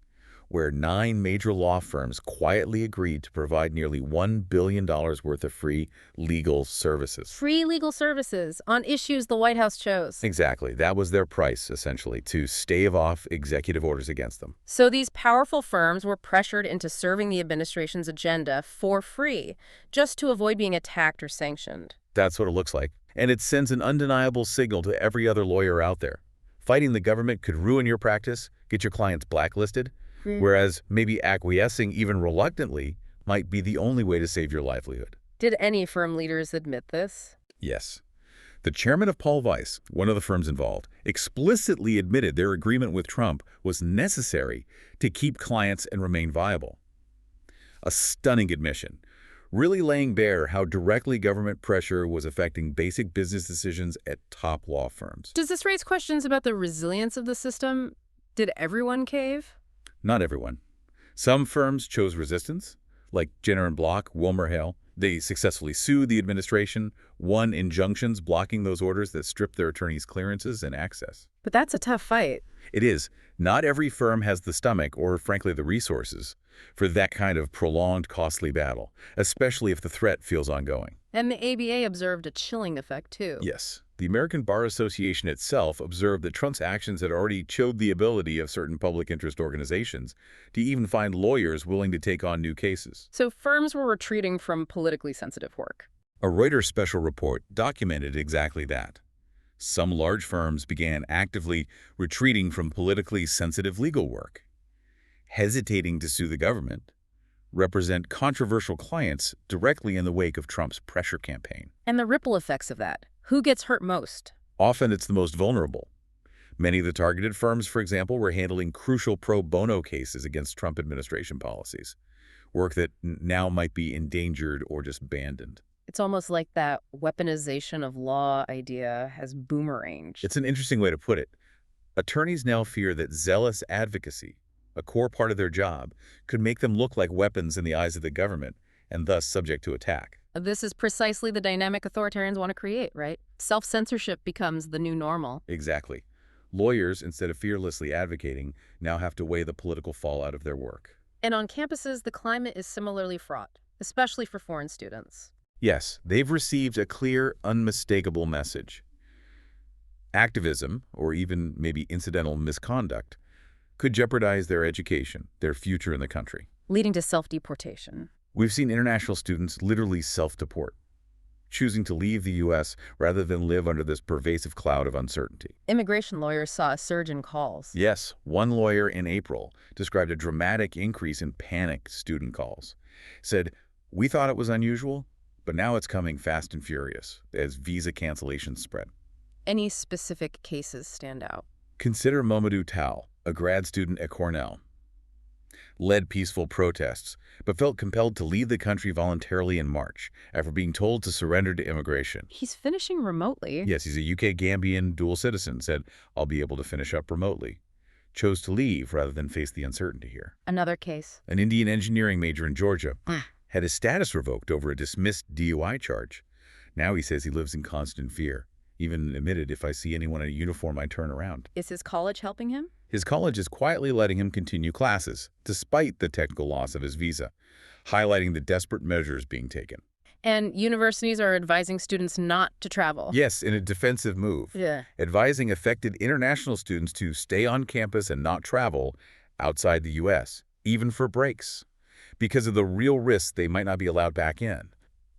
where 9 major law firms quietly agreed to provide nearly $1 billion worth of free legal services. Free legal services on issues the White House chose. Exactly. That was their price, essentially, to stave off executive orders against them. So these powerful firms were pressured into serving the administration's agenda for free, just to avoid being attacked or sanctioned. That's what it looks like. And it sends an undeniable signal to every other lawyer out there. Fighting the government could ruin your practice, get your clients blacklisted, whereas maybe acquiescing, even reluctantly, might be the only way to save your livelihood. Did any firm leaders admit this? Yes. The chairman of Paul Weiss, one of the firms involved, explicitly admitted their agreement with Trump was necessary to keep clients and remain viable. A stunning admission, really laying bare how directly government pressure was affecting basic business decisions at top law firms. Does this raise questions about the resilience of the system? Did everyone cave? Not everyone. Some firms chose resistance, like Jenner & Block, WilmerHale. They successfully sued the administration, won injunctions blocking those orders that stripped their attorneys' clearances and access. But that's a tough fight. It is. Not every firm has the stomach or, frankly, the resources for that kind of prolonged, costly battle, especially if the threat feels ongoing. And the ABA observed a chilling effect, too. Yes. The American Bar Association itself observed that Trump's actions had already showed the ability of certain public interest organizations to even find lawyers willing to take on new cases. So firms were retreating from politically sensitive work. A Reuters special report documented exactly that. Some large firms began actively retreating from politically sensitive legal work, hesitating to sue the government, represent controversial clients directly in the wake of Trump's pressure campaign. And the ripple effects of that. Who gets hurt most? Often it's the most vulnerable. Many of the targeted firms, for example, were handling crucial pro bono cases against Trump administration policies, work that now might be endangered or just abandoned. It's almost like that weaponization of law idea has boomeranged. It's an interesting way to put it. Attorneys now fear that zealous advocacy, a core part of their job, could make them look like weapons in the eyes of the government and thus subject to attack. This is precisely the dynamic authoritarians want to create, right? Self-censorship becomes the new normal. Exactly. Lawyers, instead of fearlessly advocating, now have to weigh the political fallout of their work. And on campuses, the climate is similarly fraught, especially for foreign students. Yes, they've received a clear, unmistakable message. Activism, or even maybe incidental misconduct, could jeopardize their education, their future in the country. Leading to self-deportation. We've seen international students literally self-deport, choosing to leave the U.S. rather than live under this pervasive cloud of uncertainty. Immigration lawyers saw a surge in calls. Yes, one lawyer in April described a dramatic increase in panicked student calls. Said, "We thought it was unusual, but now it's coming fast and furious as visa cancellations spread." Any specific cases stand out? Consider Mamadou Tal, a grad student at Cornell. Led peaceful protests, but felt compelled to leave the country voluntarily in March after being told to surrender to immigration. He's finishing remotely. Yes, he's a UK-Gambian dual citizen, said, "I'll be able to finish up remotely." Chose to leave rather than face the uncertainty here. Another case. An Indian engineering major in Georgia had his status revoked over a dismissed DUI charge. Now he says he lives in constant fear. Even admitted, "If I see anyone in a uniform, I turn around." Is his college helping him? His college is quietly letting him continue classes, despite the technical loss of his visa, highlighting the desperate measures being taken. And universities are advising students not to travel. Yes, in a defensive move. Yeah. Advising affected international students to stay on campus and not travel outside the U.S., even for breaks, because of the real risks they might not be allowed back in.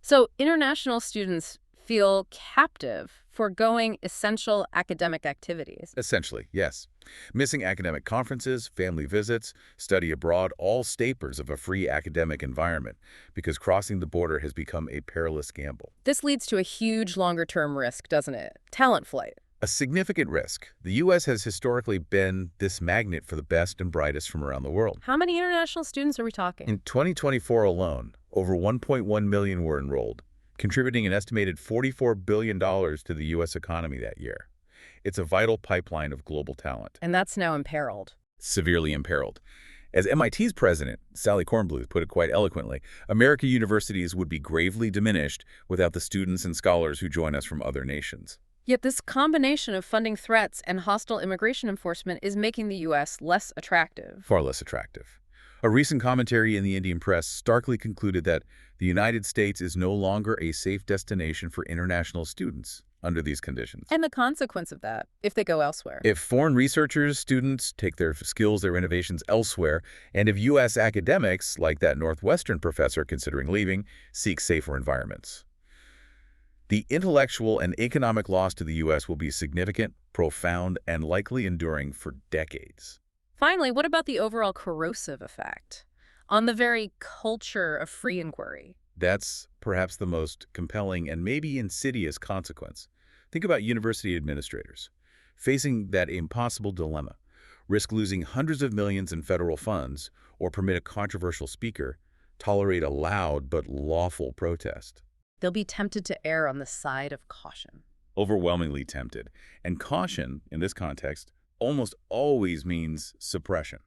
So international students feel captive, foregoing essential academic activities. Essentially, yes. Missing academic conferences, family visits, study abroad, all staples of a free academic environment, because crossing the border has become a perilous gamble. This leads to a huge longer-term risk, doesn't it? Talent flight. A significant risk. The U.S. has historically been this magnet for the best and brightest from around the world. How many international students are we talking? In 2024 alone, over 1.1 million were enrolled, contributing an estimated $44 billion to the U.S. economy that year. It's a vital pipeline of global talent. And that's now imperiled. Severely imperiled. As MIT's president, Sally Kornbluth, put it quite eloquently, American universities would be gravely diminished without the students and scholars who join us from other nations. Yet this combination of funding threats and hostile immigration enforcement is making the U.S. less attractive. Far less attractive. A recent commentary in the Indian press starkly concluded that the United States is no longer a safe destination for international students under these conditions. And the consequence of that, if they go elsewhere. If foreign researchers, students take their skills, their innovations elsewhere, and if U.S. academics, like that Northwestern professor considering leaving, seek safer environments, the intellectual and economic loss to the U.S. will be significant, profound, and likely enduring for decades. Finally, what about the overall corrosive effect on the very culture of free inquiry? That's perhaps the most compelling and maybe insidious consequence. Think about university administrators facing that impossible dilemma: risk losing hundreds of millions in federal funds or permit a controversial speaker, tolerate a loud but lawful protest. They'll be tempted to err on the side of caution. Overwhelmingly tempted. And caution, in this context, almost always means suppression.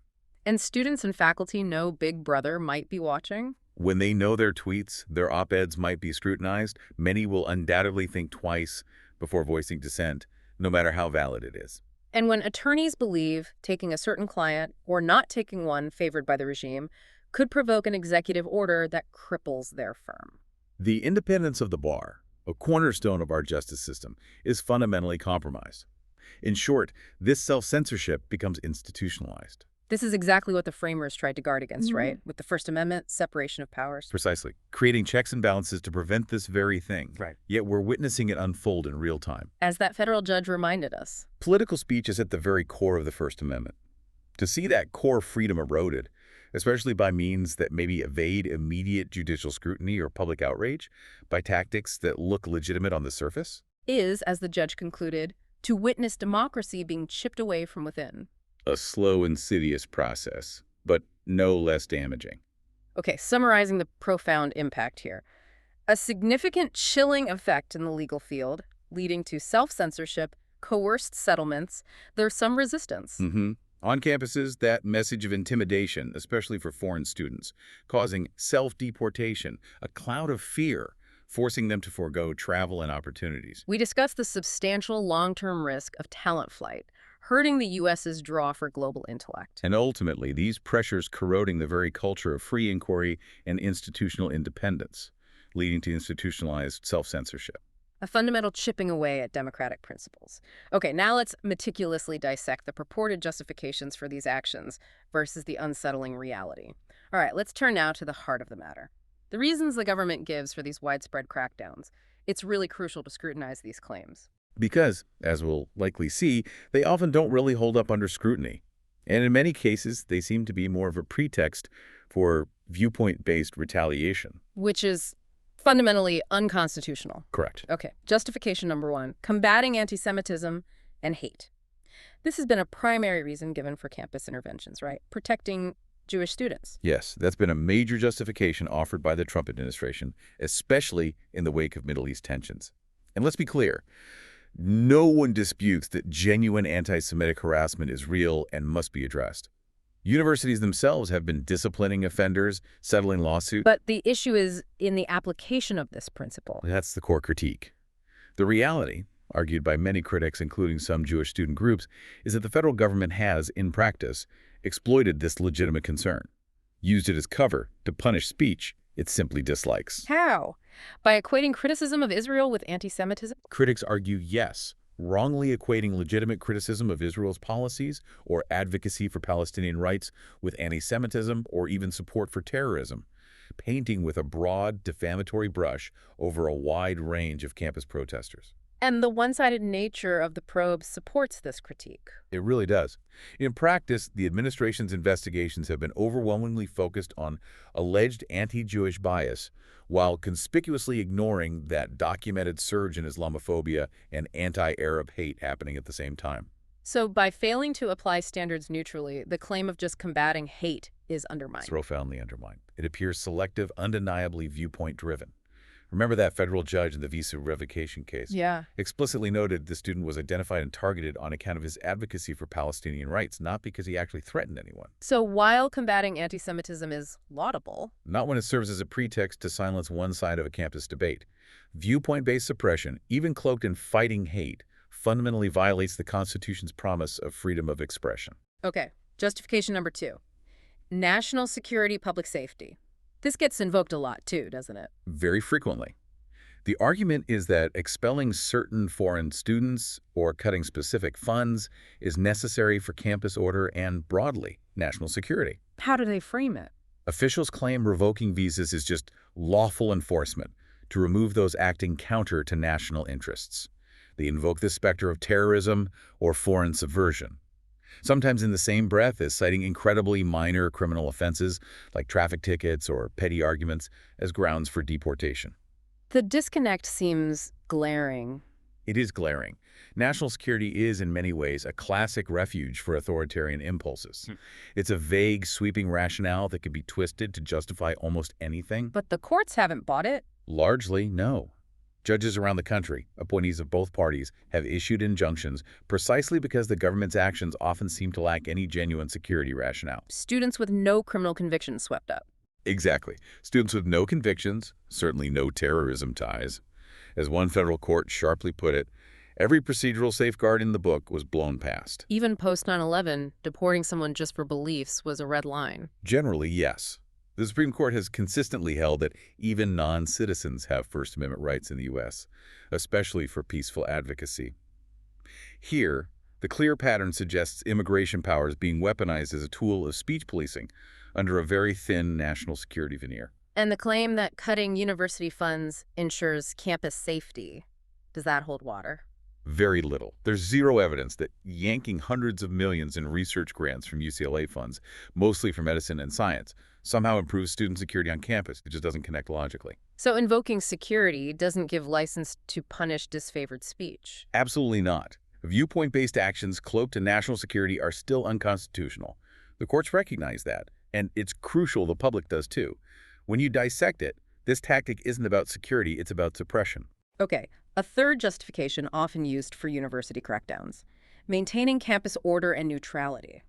And students and faculty know Big Brother might be watching? When they know their tweets, their op-eds might be scrutinized, many will undoubtedly think twice before voicing dissent, no matter how valid it is. And when attorneys believe taking a certain client or not taking one favored by the regime could provoke an executive order that cripples their firm. The independence of the bar, a cornerstone of our justice system, is fundamentally compromised. In short, this self-censorship becomes institutionalized. This is exactly what the framers tried to guard against, right? With the First Amendment, separation of powers. Precisely. Creating checks and balances to prevent this very thing. Right. Yet we're witnessing it unfold in real time. As that federal judge reminded us. Political speech is at the very core of the First Amendment. To see that core freedom eroded, especially by means that maybe evade immediate judicial scrutiny or public outrage, by tactics that look legitimate on the surface, is, as the judge concluded, to witness democracy being chipped away from within. a slow, insidious process, but no less damaging. Okay, summarizing the profound impact here. A significant chilling effect in the legal field, leading to self-censorship, coerced settlements. There's some resistance. On campuses, that message of intimidation, especially for foreign students, causing self-deportation, a cloud of fear, forcing them to forego travel and opportunities. We discussed the substantial long-term risk of talent flight, hurting the U.S.'s draw for global intellect. And ultimately, these pressures corroding the very culture of free inquiry and institutional independence, leading to institutionalized self-censorship. A fundamental chipping away at democratic principles. Okay, now let's meticulously dissect the purported justifications for these actions versus the unsettling reality. All right, let's turn now to the heart of the matter. The reasons the government gives for these widespread crackdowns. It's really crucial to scrutinize these claims. Because, as we'll likely see, they often don't really hold up under scrutiny. And in many cases, they seem to be more of a pretext for viewpoint-based retaliation. Which is fundamentally unconstitutional. Correct. Okay, justification number one, combating anti-Semitism and hate. This has been a primary reason given for campus interventions, right? Protecting Jewish students. Yes, that's been a major justification offered by the Trump administration, especially in the wake of Middle East tensions. And let's be clear, no one disputes that genuine anti-Semitic harassment is real and must be addressed. Universities themselves have been disciplining offenders, settling lawsuits. But the issue is in the application of this principle. That's the core critique. The reality, argued by many critics, including some Jewish student groups, is that the federal government has, in practice, exploited this legitimate concern, used it as cover to punish speech it simply dislikes. How? By equating criticism of Israel with anti-Semitism? Critics argue yes, wrongly equating legitimate criticism of Israel's policies or advocacy for Palestinian rights with anti-Semitism or even support for terrorism, painting with a broad, defamatory brush over a wide range of campus protesters. And the one-sided nature of the probe supports this critique. It really does. In practice, the administration's investigations have been overwhelmingly focused on alleged anti-Jewish bias, while conspicuously ignoring that documented surge in Islamophobia and anti-Arab hate happening at the same time. So by failing to apply standards neutrally, the claim of just combating hate is undermined. It's profoundly undermined. It appears selective, undeniably viewpoint-driven. Remember that federal judge in the visa revocation case? Yeah. Explicitly noted the student was identified and targeted on account of his advocacy for Palestinian rights, not because he actually threatened anyone. So while combating anti-Semitism is laudable, Not when it serves as a pretext to silence one side of a campus debate. Viewpoint-based suppression, even cloaked in fighting hate, fundamentally violates the Constitution's promise of freedom of expression. okay, justification number two, national security, public safety. This gets invoked a lot too, doesn't it? Very frequently. The argument is that expelling certain foreign students or cutting specific funds is necessary for campus order and, broadly, national security. How do they frame it? Officials claim revoking visas is just lawful enforcement to remove those acting counter to national interests. They invoke the specter of terrorism or foreign subversion, sometimes in the same breath as citing incredibly minor criminal offenses like traffic tickets or petty arguments as grounds for deportation. The disconnect seems glaring. It is glaring. National security is, in many ways, a classic refuge for authoritarian impulses. It's a vague, sweeping rationale that can be twisted to justify almost anything. But the courts haven't bought it. Largely, no. Judges around the country, appointees of both parties, have issued injunctions precisely because the government's actions often seem to lack any genuine security rationale. Students with no criminal convictions swept up. Exactly. Students with no convictions, certainly no terrorism ties. As one federal court sharply put it, every procedural safeguard in the book was blown past. Even post 9/11, deporting someone just for beliefs was a red line. Generally, yes. The Supreme Court has consistently held that even non-citizens have First Amendment rights in the U.S., especially for peaceful advocacy. Here, the clear pattern suggests immigration powers being weaponized as a tool of speech policing under a very thin national security veneer. And the claim that cutting university funds ensures campus safety, does that hold water? Very little. There's zero evidence that yanking hundreds of millions in research grants from UCLA funds, mostly for medicine and science, somehow improves student security on campus. It just doesn't connect logically. So invoking security doesn't give license to punish disfavored speech? Absolutely not. Viewpoint-based actions cloaked in national security are still unconstitutional. The courts recognize that, and it's crucial the public does too. When you dissect it, this tactic isn't about security, it's about suppression. Okay, a third justification often used for university crackdowns: maintaining campus order and neutrality.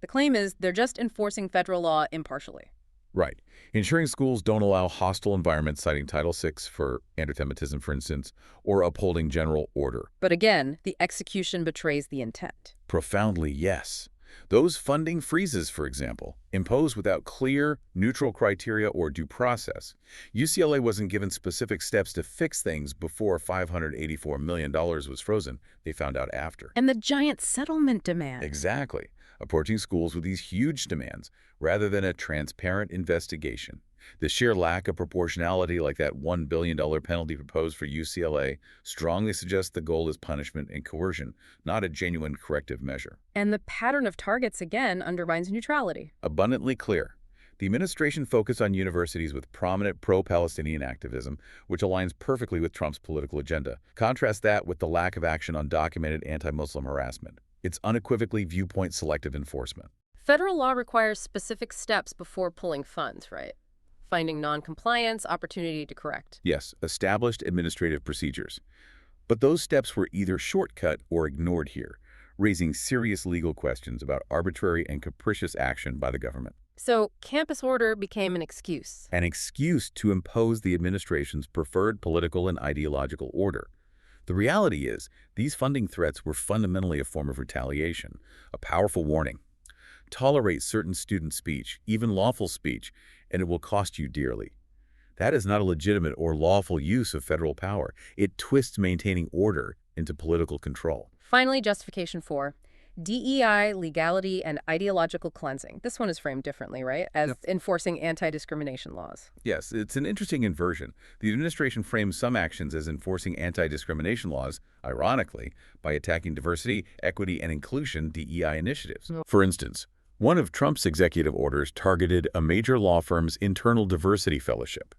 The claim is they're just enforcing federal law impartially. Right. Ensuring schools don't allow hostile environments, citing Title VI for anti-Semitism, for instance, or upholding general order. But again, the execution betrays the intent. Profoundly, yes. Those funding freezes, for example, imposed without clear, neutral criteria or due process. UCLA wasn't given specific steps to fix things before $584 million was frozen. They found out after. And the giant settlement demand. Exactly. Approaching schools with these huge demands rather than a transparent investigation. The sheer lack of proportionality, like that $1 billion penalty proposed for UCLA, strongly suggests the goal is punishment and coercion, not a genuine corrective measure. And the pattern of targets, again, undermines neutrality. Abundantly clear. The administration focused on universities with prominent pro-Palestinian activism, which aligns perfectly with Trump's political agenda. Contrast that with the lack of action on documented anti-Muslim harassment. It's unequivocally viewpoint selective enforcement. Federal law requires specific steps before pulling funds, right? Finding non-compliance, opportunity to correct. Yes, established administrative procedures. But those steps were either shortcut or ignored here, raising serious legal questions about arbitrary and capricious action by the government. So campus order became an excuse. An excuse to impose the administration's preferred political and ideological order. The reality is, these funding threats were fundamentally a form of retaliation, a powerful warning. Tolerate certain student speech, even lawful speech, and it will cost you dearly. That is not a legitimate or lawful use of federal power. It twists maintaining order into political control. Finally, justification 4. DEI, legality, and ideological cleansing. This one is framed differently, right? As enforcing anti-discrimination laws. Yes, it's an interesting inversion. The administration frames some actions as enforcing anti-discrimination laws, ironically, by attacking diversity, equity, and inclusion DEI initiatives. For instance, one of Trump's executive orders targeted a major law firm's internal diversity fellowship.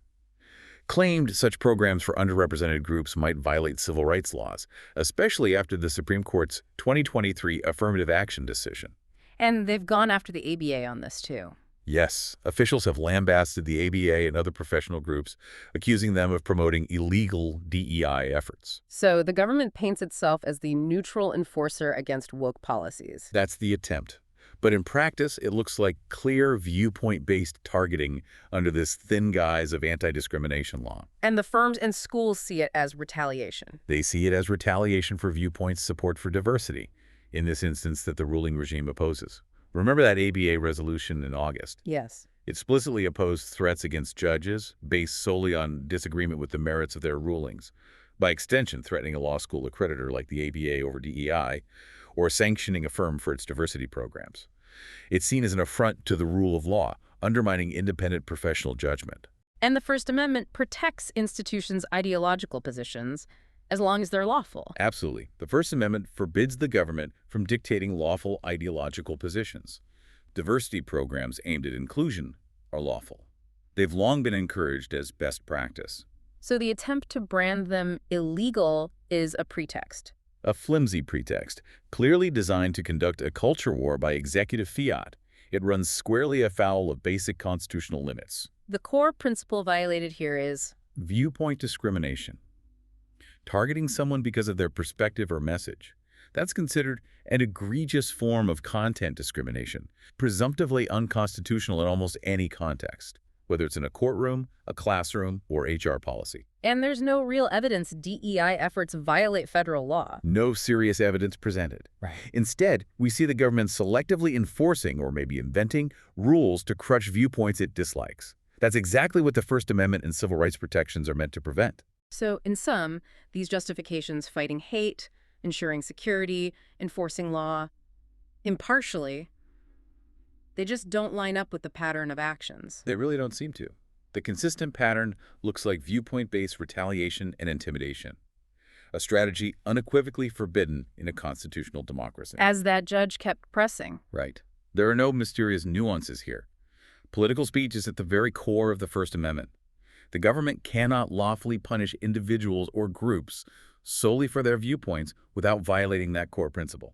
Claimed such programs for underrepresented groups might violate civil rights laws, especially after the Supreme Court's 2023 affirmative action decision. And they've gone after the ABA on this, too. Yes, officials have lambasted the ABA and other professional groups, accusing them of promoting illegal DEI efforts. So the government paints itself as the neutral enforcer against woke policies. That's the attempt. But in practice, it looks like clear viewpoint-based targeting under this thin guise of anti-discrimination law. And the firms and schools see it as retaliation. They see it as retaliation for viewpoints' support for diversity, in this instance that the ruling regime opposes. Remember that ABA resolution in August? Yes. It explicitly opposed threats against judges based solely on disagreement with the merits of their rulings, by extension threatening a law school accreditor like the ABA over DEI, or sanctioning a firm for its diversity programs. It's seen as an affront to the rule of law, undermining independent professional judgment. And the First Amendment protects institutions' ideological positions as long as they're lawful. Absolutely. The First Amendment forbids the government from dictating lawful ideological positions. Diversity programs aimed at inclusion are lawful. They've long been encouraged as best practice. So the attempt to brand them illegal is a pretext. A flimsy pretext, clearly designed to conduct a culture war by executive fiat. It runs squarely afoul of basic constitutional limits. The core principle violated here is viewpoint discrimination. Targeting someone because of their perspective or message. That's considered an egregious form of content discrimination, presumptively unconstitutional in almost any context. whether it's in a courtroom, a classroom, or HR policy. And there's no real evidence DEI efforts violate federal law. No serious evidence presented. Right. Instead, we see the government selectively enforcing, or maybe inventing, rules to crush viewpoints it dislikes. That's exactly what the First Amendment and civil rights protections are meant to prevent. So, in sum, these justifications fighting hate, ensuring security, enforcing law, impartially, they just don't line up with the pattern of actions. They really don't seem to. The consistent pattern looks like viewpoint-based retaliation and intimidation, a strategy unequivocally forbidden in a constitutional democracy. As that judge kept pressing. Right. There are no mysterious nuances here. Political speech is at the very core of the First Amendment. The government cannot lawfully punish individuals or groups solely for their viewpoints without violating that core principle.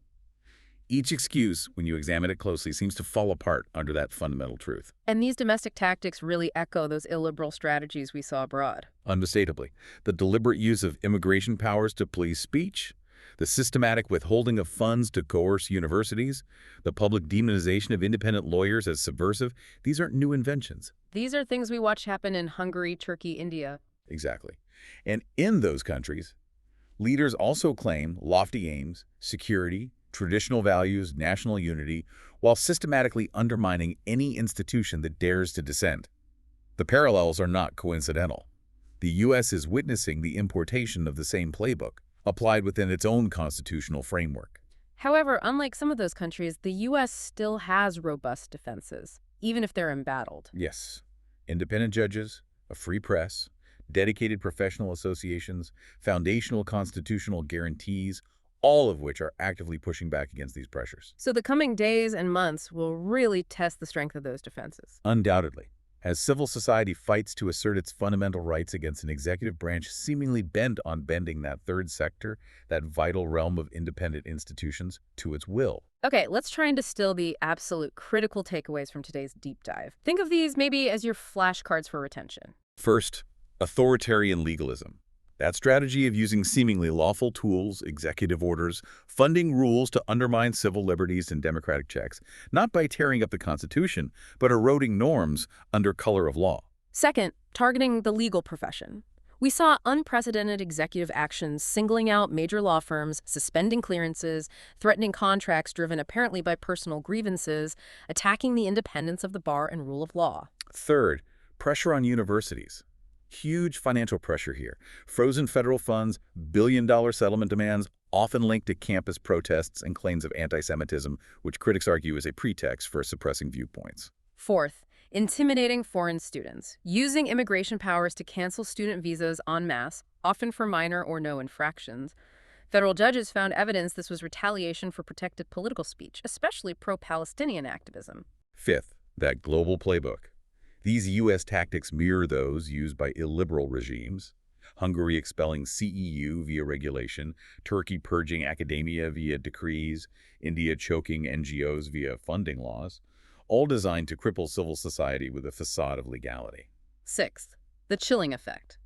Each excuse, when you examine it closely, seems to fall apart under that fundamental truth. And these domestic tactics really echo those illiberal strategies we saw abroad. Unmistakably, the deliberate use of immigration powers to police speech, the systematic withholding of funds to coerce universities, the public demonization of independent lawyers as subversive, these aren't new inventions. These are things we watch happen in Hungary, Turkey, India. Exactly. And in those countries, leaders also claim lofty aims, security, traditional values, national unity, while systematically undermining any institution that dares to dissent. The parallels are not coincidental. The U.S. is witnessing the importation of the same playbook, applied within its own constitutional framework. However, unlike some of those countries, the U.S. still has robust defenses, even if they're embattled. Yes. Independent judges, a free press, dedicated professional associations, foundational constitutional guarantees, all of which are actively pushing back against these pressures. So the coming days and months will really test the strength of those defenses. Undoubtedly. As civil society fights to assert its fundamental rights against an executive branch seemingly bent on bending that third sector, that vital realm of independent institutions, to its will. Okay, let's try and distill the absolute critical takeaways from today's deep dive. Think of these maybe as your flashcards for retention. First, authoritarian legalism. That strategy of using seemingly lawful tools, executive orders, funding rules to undermine civil liberties and democratic checks, not by tearing up the Constitution, but eroding norms under color of law. Second, targeting the legal profession. We saw unprecedented executive actions singling out major law firms, suspending clearances, threatening contracts driven apparently by personal grievances, attacking the independence of the bar and rule of law. Third, pressure on universities. Huge financial pressure here. Frozen federal funds, billion-dollar settlement demands, often linked to campus protests and claims of anti-Semitism, which critics argue is a pretext for suppressing viewpoints. Fourth, intimidating foreign students, using immigration powers to cancel student visas en masse, often for minor or no infractions. Federal judges found evidence this was retaliation for protected political speech, especially pro-Palestinian activism. Fifth, that global playbook. These U.S. tactics mirror those used by illiberal regimes, Hungary expelling CEU via regulation, Turkey purging academia via decrees, India choking NGOs via funding laws, all designed to cripple civil society with a facade of legality. Sixth, the chilling effect.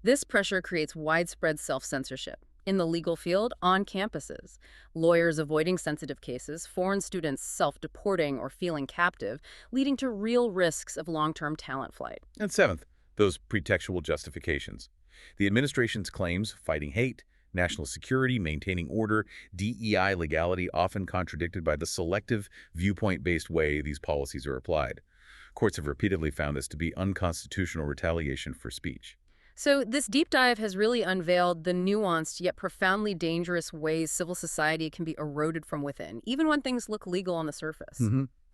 This pressure creates widespread self-censorship. In the legal field, on campuses, lawyers avoiding sensitive cases, foreign students self-deporting or feeling captive, leading to real risks of long-term talent flight. And seventh, those pretextual justifications. The administration's claims, fighting hate, national security, maintaining order, DEI legality, often contradicted by the selective, viewpoint-based way these policies are applied. Courts have repeatedly found this to be unconstitutional retaliation for speech. So this deep dive has really unveiled the nuanced yet profoundly dangerous ways civil society can be eroded from within, even when things look legal on the surface.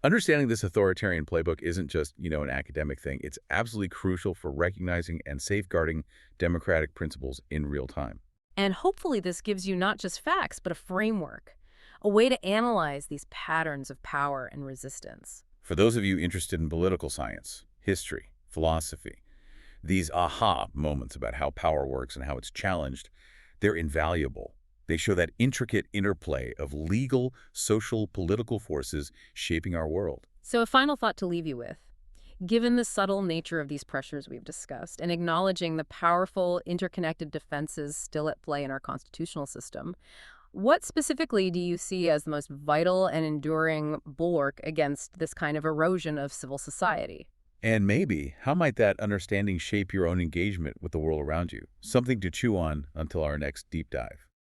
Understanding this authoritarian playbook isn't just, an academic thing. It's absolutely crucial for recognizing and safeguarding democratic principles in real time. And hopefully this gives you not just facts, but a framework, a way to analyze these patterns of power and resistance. For those of you interested in political science, history, philosophy, these aha moments about how power works and how it's challenged, they're invaluable. They show that intricate interplay of legal, social, political forces shaping our world. So a final thought to leave you with. Given the subtle nature of these pressures we've discussed and acknowledging the powerful, interconnected defenses still at play in our constitutional system, what specifically do you see as the most vital and enduring bulwark against this kind of erosion of civil society? And maybe, how might that understanding shape your own engagement with the world around you? Something to chew on until our next deep dive.